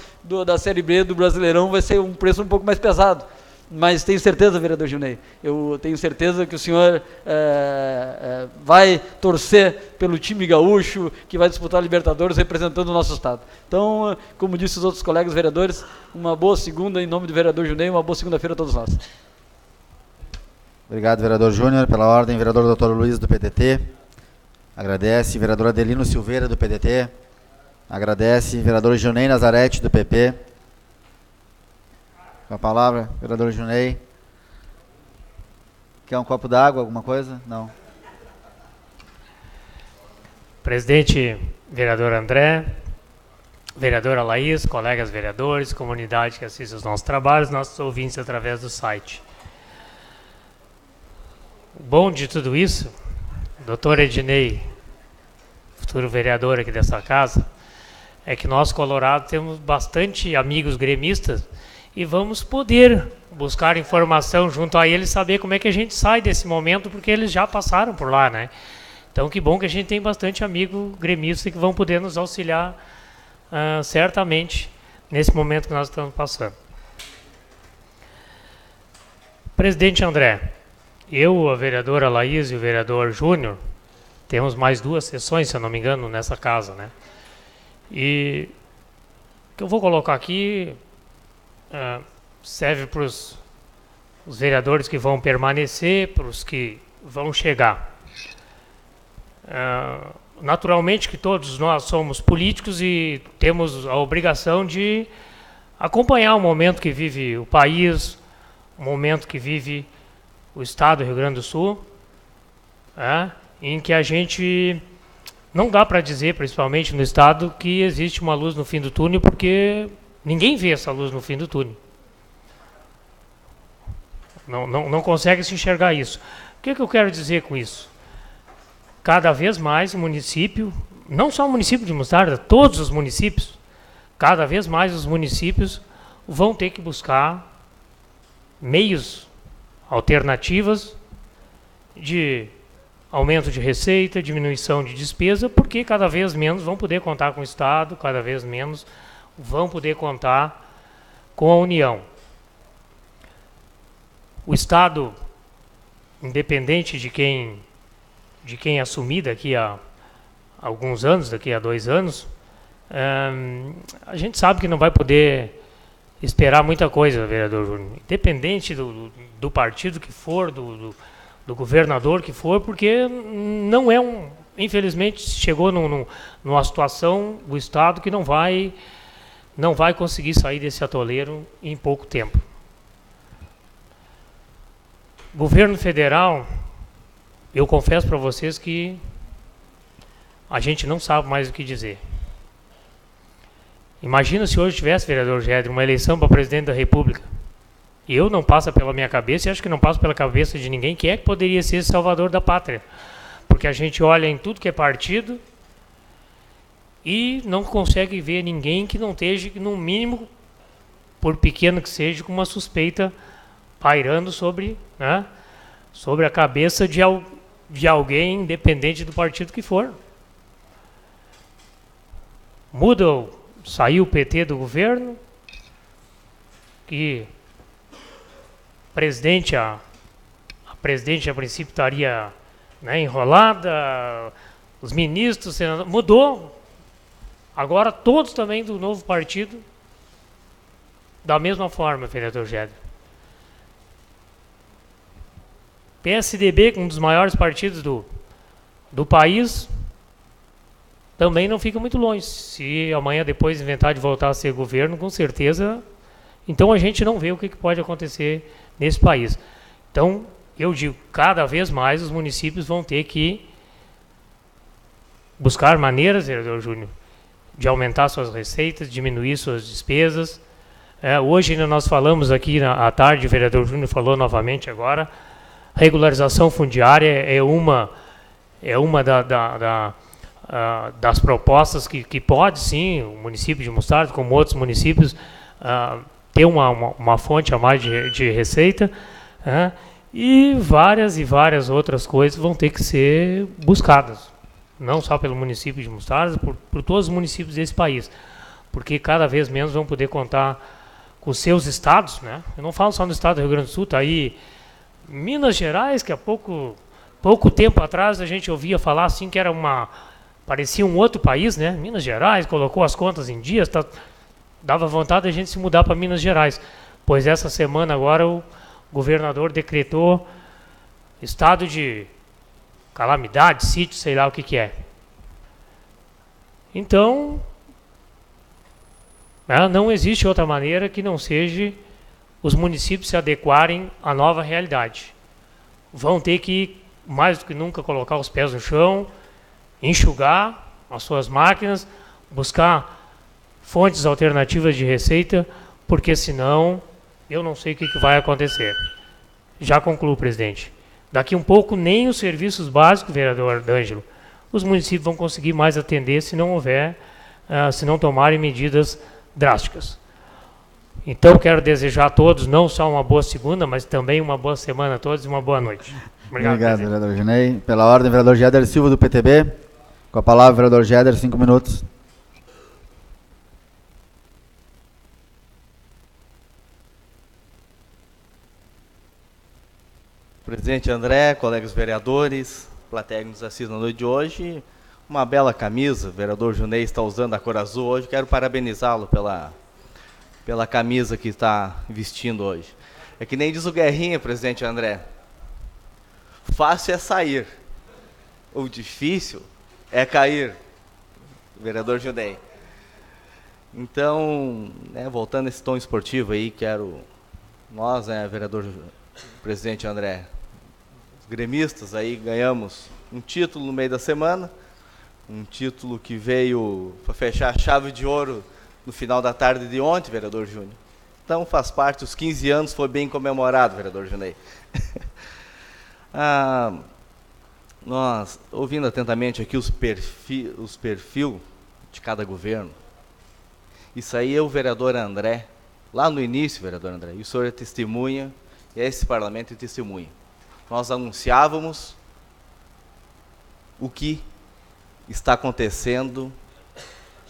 D: da Série B do Brasileirão, vai ser um preço um pouco mais pesado. Mas tenho certeza, vereador Junei, eu tenho certeza que o senhor vai torcer pelo time gaúcho, que vai disputar a Libertadores representando o nosso estado. Então, como disse os outros colegas vereadores, uma boa segunda em nome do vereador Junei, uma boa segunda-feira a todos nós.
B: Obrigado, vereador Júnior. Pela ordem, vereador Dr. Luiz, do PDT. Agradece, vereador Adelino Silveira, do PDT. Agradece, vereador Junei Nazarete, do PP. Com a palavra, vereador Junei. Quer um copo d'água, alguma coisa? Não.
G: Presidente, vereador André, vereadora Laís, colegas vereadores, comunidade que assiste aos nossos trabalhos, nossos ouvintes através do site. O bom de tudo isso, doutor Ednei, futuro vereador aqui dessa casa, é que nós, Colorado, temos bastante amigos gremistas e vamos poder buscar informação junto a eles, saber como é que a gente sai desse momento, porque eles já passaram por lá, né? Então, que bom que a gente tem bastante amigo gremista que vão poder nos auxiliar certamente nesse momento que nós estamos passando. Presidente André, eu, a vereadora Laís e o vereador Júnior, temos mais 2 sessões, se eu não me engano, nessa casa, né? E o que eu vou colocar aqui serve para os vereadores que vão permanecer, para os que vão chegar. Naturalmente que todos nós somos políticos e temos a obrigação de acompanhar o momento que vive o país, o momento que vive o Estado do Rio Grande do Sul, em que a gente não dá para dizer, principalmente no Estado, que existe uma luz no fim do túnel, porque ninguém vê essa luz no fim do túnel. Não consegue se enxergar isso. O que eu quero dizer com isso? Cada vez mais o município, não só o município de Mostarda, todos os municípios, cada vez mais os municípios vão ter que buscar meios, alternativas de aumento de receita, diminuição de despesa, porque cada vez menos vão poder contar com o Estado, cada vez menos vão poder contar com a União. O Estado, independente de quem assumir daqui a alguns anos, daqui a 2 anos, a gente sabe que não vai poder esperar muita coisa, vereador Júnior, independente do partido que for, do governador que for, porque não é infelizmente chegou numa situação, o Estado, que não vai conseguir sair desse atoleiro em pouco tempo. Governo federal, eu confesso para vocês que a gente não sabe mais o que dizer. Imagina se hoje tivesse, vereador Géder, uma eleição para presidente da República. Eu não passa pela minha cabeça, e acho que não passa pela cabeça de ninguém, quem é que poderia ser salvador da pátria. Porque a gente olha em tudo que é partido e não consegue ver ninguém que não esteja, no mínimo, por pequeno que seja, com uma suspeita pairando sobre a cabeça de alguém, independente do partido que for. Saiu o PT do governo, que a presidente a princípio estaria enrolada, os ministros, senadores, mudou. Agora todos também do novo partido, da mesma forma, vereador Géder. PSDB, um dos maiores partidos do país, também não fica muito longe. Se amanhã depois inventar de voltar a ser governo, com certeza, então a gente não vê o que pode acontecer nesse país. Então, eu digo, cada vez mais os municípios vão ter que buscar maneiras, vereador Júnior, de aumentar suas receitas, diminuir suas despesas. Hoje ainda nós falamos aqui à tarde, o vereador Júnior falou novamente agora, regularização fundiária é uma das propostas que pode, sim, o município de Mostarda, como outros municípios, ter uma fonte a mais de receita, e várias outras coisas vão ter que ser buscadas, não só pelo município de Mostarda, por todos os municípios desse país, porque cada vez menos vão poder contar com os seus estados, né? Eu não falo só no estado do Rio Grande do Sul, está aí Minas Gerais, que há pouco tempo atrás a gente ouvia falar assim que parecia um outro país, né? Minas Gerais colocou as contas em dias, dava vontade de a gente se mudar para Minas Gerais, pois essa semana agora o governador decretou estado de calamidade, sítio, sei lá o que é. Então, não existe outra maneira que não seja os municípios se adequarem à nova realidade. Vão ter que, mais do que nunca, colocar os pés no chão, enxugar as suas máquinas, buscar fontes alternativas de receita, porque senão eu não sei o que vai acontecer. Já concluo, presidente. Daqui um pouco nem os serviços básicos, vereador D'Angelo, os municípios vão conseguir mais atender se não tomarem medidas drásticas. Então, quero desejar a todos não só uma boa segunda, mas também uma boa semana a todos e uma boa noite.
B: Obrigado, vereador Junei. Pela ordem, vereador Géder Silva, do PTB. Com a palavra, vereador Géder, 5 minutos.
H: Presidente André, colegas vereadores, plateia que nos assiste na noite de hoje, uma bela camisa, o vereador Junei está usando a cor azul hoje, quero parabenizá-lo pela camisa que está vestindo hoje. É que nem diz o Guerrinha, presidente André, fácil é sair, o difícil é cair, vereador Junei. Então, voltando a esse tom esportivo aí, nós, vereador presidente André, gremistas aí ganhamos um título no meio da semana, um título que veio para fechar a chave de ouro no final da tarde de ontem, vereador Júnior. Então faz parte, os 15 anos foi bem comemorado, vereador Junei. Nós, ouvindo atentamente aqui os perfil de cada governo, isso aí é o vereador André, lá no início, vereador André, e o senhor é testemunha, e esse parlamento é testemunha. Nós anunciávamos o que está acontecendo,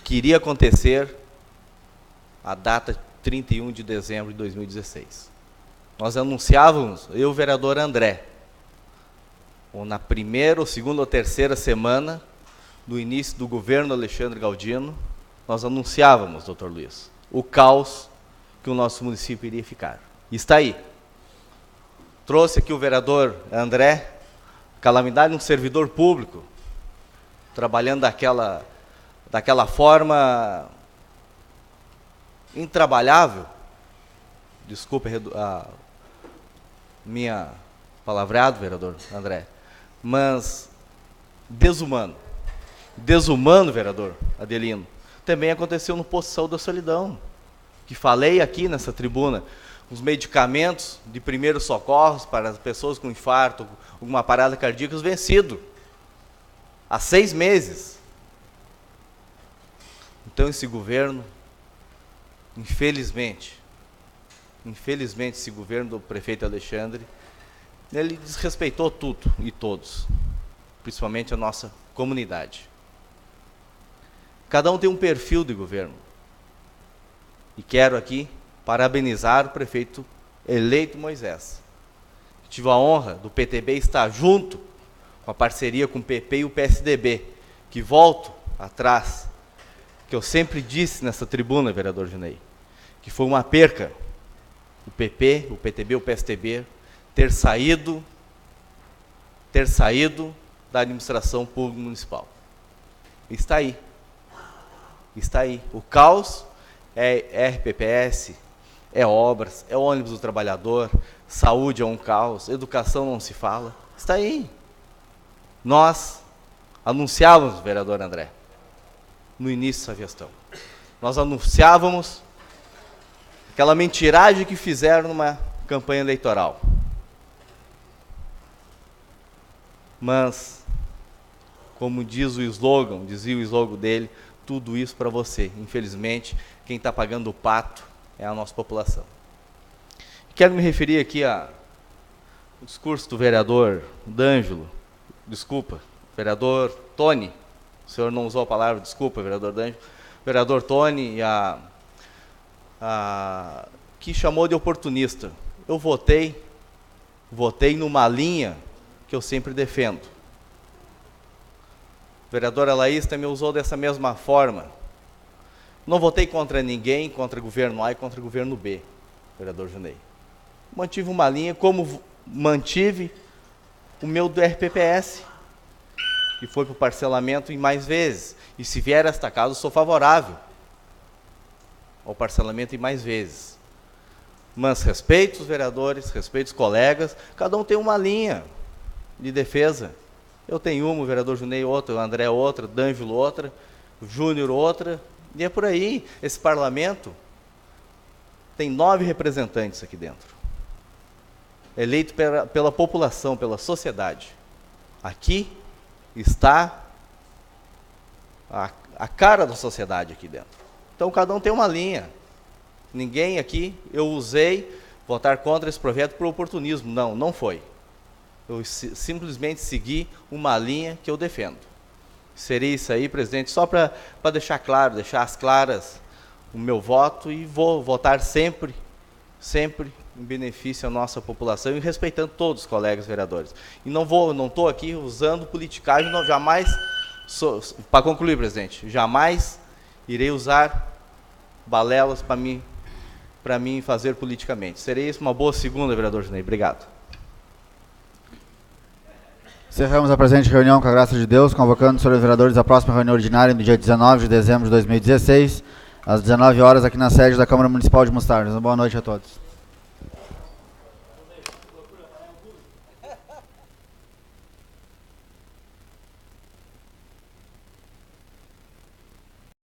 H: que iria acontecer a data 31 de dezembro de 2016. Nós anunciávamos, eu e o vereador André, ou na primeira, ou segunda, ou terceira semana do início do governo Alexandre Galdino, nós anunciávamos, doutor Luiz, o caos que o nosso município iria ficar. E está aí. Trouxe aqui o vereador André, calamidade de um servidor público, trabalhando daquela forma intrabalhável, desculpe a minha palavreado, vereador André, mas desumano, vereador Adelino. Também aconteceu no posto de saúde da Solidão, que falei aqui nessa tribuna, os medicamentos de primeiros socorros para as pessoas com infarto, alguma parada cardíaca, vencido há 6 meses. Então esse governo, infelizmente esse governo do prefeito Alexandre, ele desrespeitou tudo e todos, principalmente a nossa comunidade. Cada um tem um perfil de governo. E quero aqui parabenizar o prefeito eleito Moisés. Tive a honra do PTB estar junto com a parceria com o PP e o PSDB, que volto atrás, que eu sempre disse nessa tribuna, vereador Junei, que foi uma perca o PP, o PTB, o PSDB ter saído da administração pública municipal. Está aí. O caos é RPPS, é obras, é ônibus do trabalhador, saúde é um caos, educação não se fala. Está aí. Nós anunciávamos, vereador André, no início dessa gestão. Nós anunciávamos aquela mentiragem que fizeram numa campanha eleitoral. Mas, como dizia o slogan dele, tudo isso para você. Infelizmente, quem está pagando o pato é a nossa população. Quero me referir aqui ao discurso do vereador vereador Tony, o senhor não usou a palavra, desculpa, vereador D'Angelo, vereador Tony, que chamou de oportunista. Eu votei numa linha que eu sempre defendo. A vereadora Laís também usou dessa mesma forma. Não votei contra ninguém, contra o governo A e contra o governo B, vereador Junei. Mantive uma linha, como mantive o meu do RPPS, que foi para o parcelamento em mais vezes. E se vier a esta casa, eu sou favorável ao parcelamento em mais vezes. Mas respeito os vereadores, respeito os colegas, cada um tem uma linha de defesa. Eu tenho uma, o vereador Junei outra, o André outra, o D'Angelo outra, o Júnior outra, e é por aí. Esse parlamento tem 9 representantes aqui dentro, eleito pela população, pela sociedade. Aqui está a cara da sociedade aqui dentro. Então cada um tem uma linha. Ninguém aqui, eu usei votar contra esse projeto por oportunismo. Não, não foi. Eu simplesmente segui uma linha que eu defendo. Seria isso aí, presidente, só para deixar claro, deixar as claras o meu voto, e vou votar sempre, sempre em benefício à nossa população e respeitando todos os colegas vereadores. E não estou aqui usando politicagem, não, jamais, para concluir, presidente, jamais irei usar balelas para mim fazer politicamente. Seria isso uma boa segunda, vereador Junei. Obrigado.
B: Encerramos a presente reunião com a graça de Deus, convocando os senhores vereadores à próxima reunião ordinária no dia 19 de dezembro de 2016, às 19 horas, aqui na sede da Câmara Municipal de Mostardas. Uma boa noite a todos.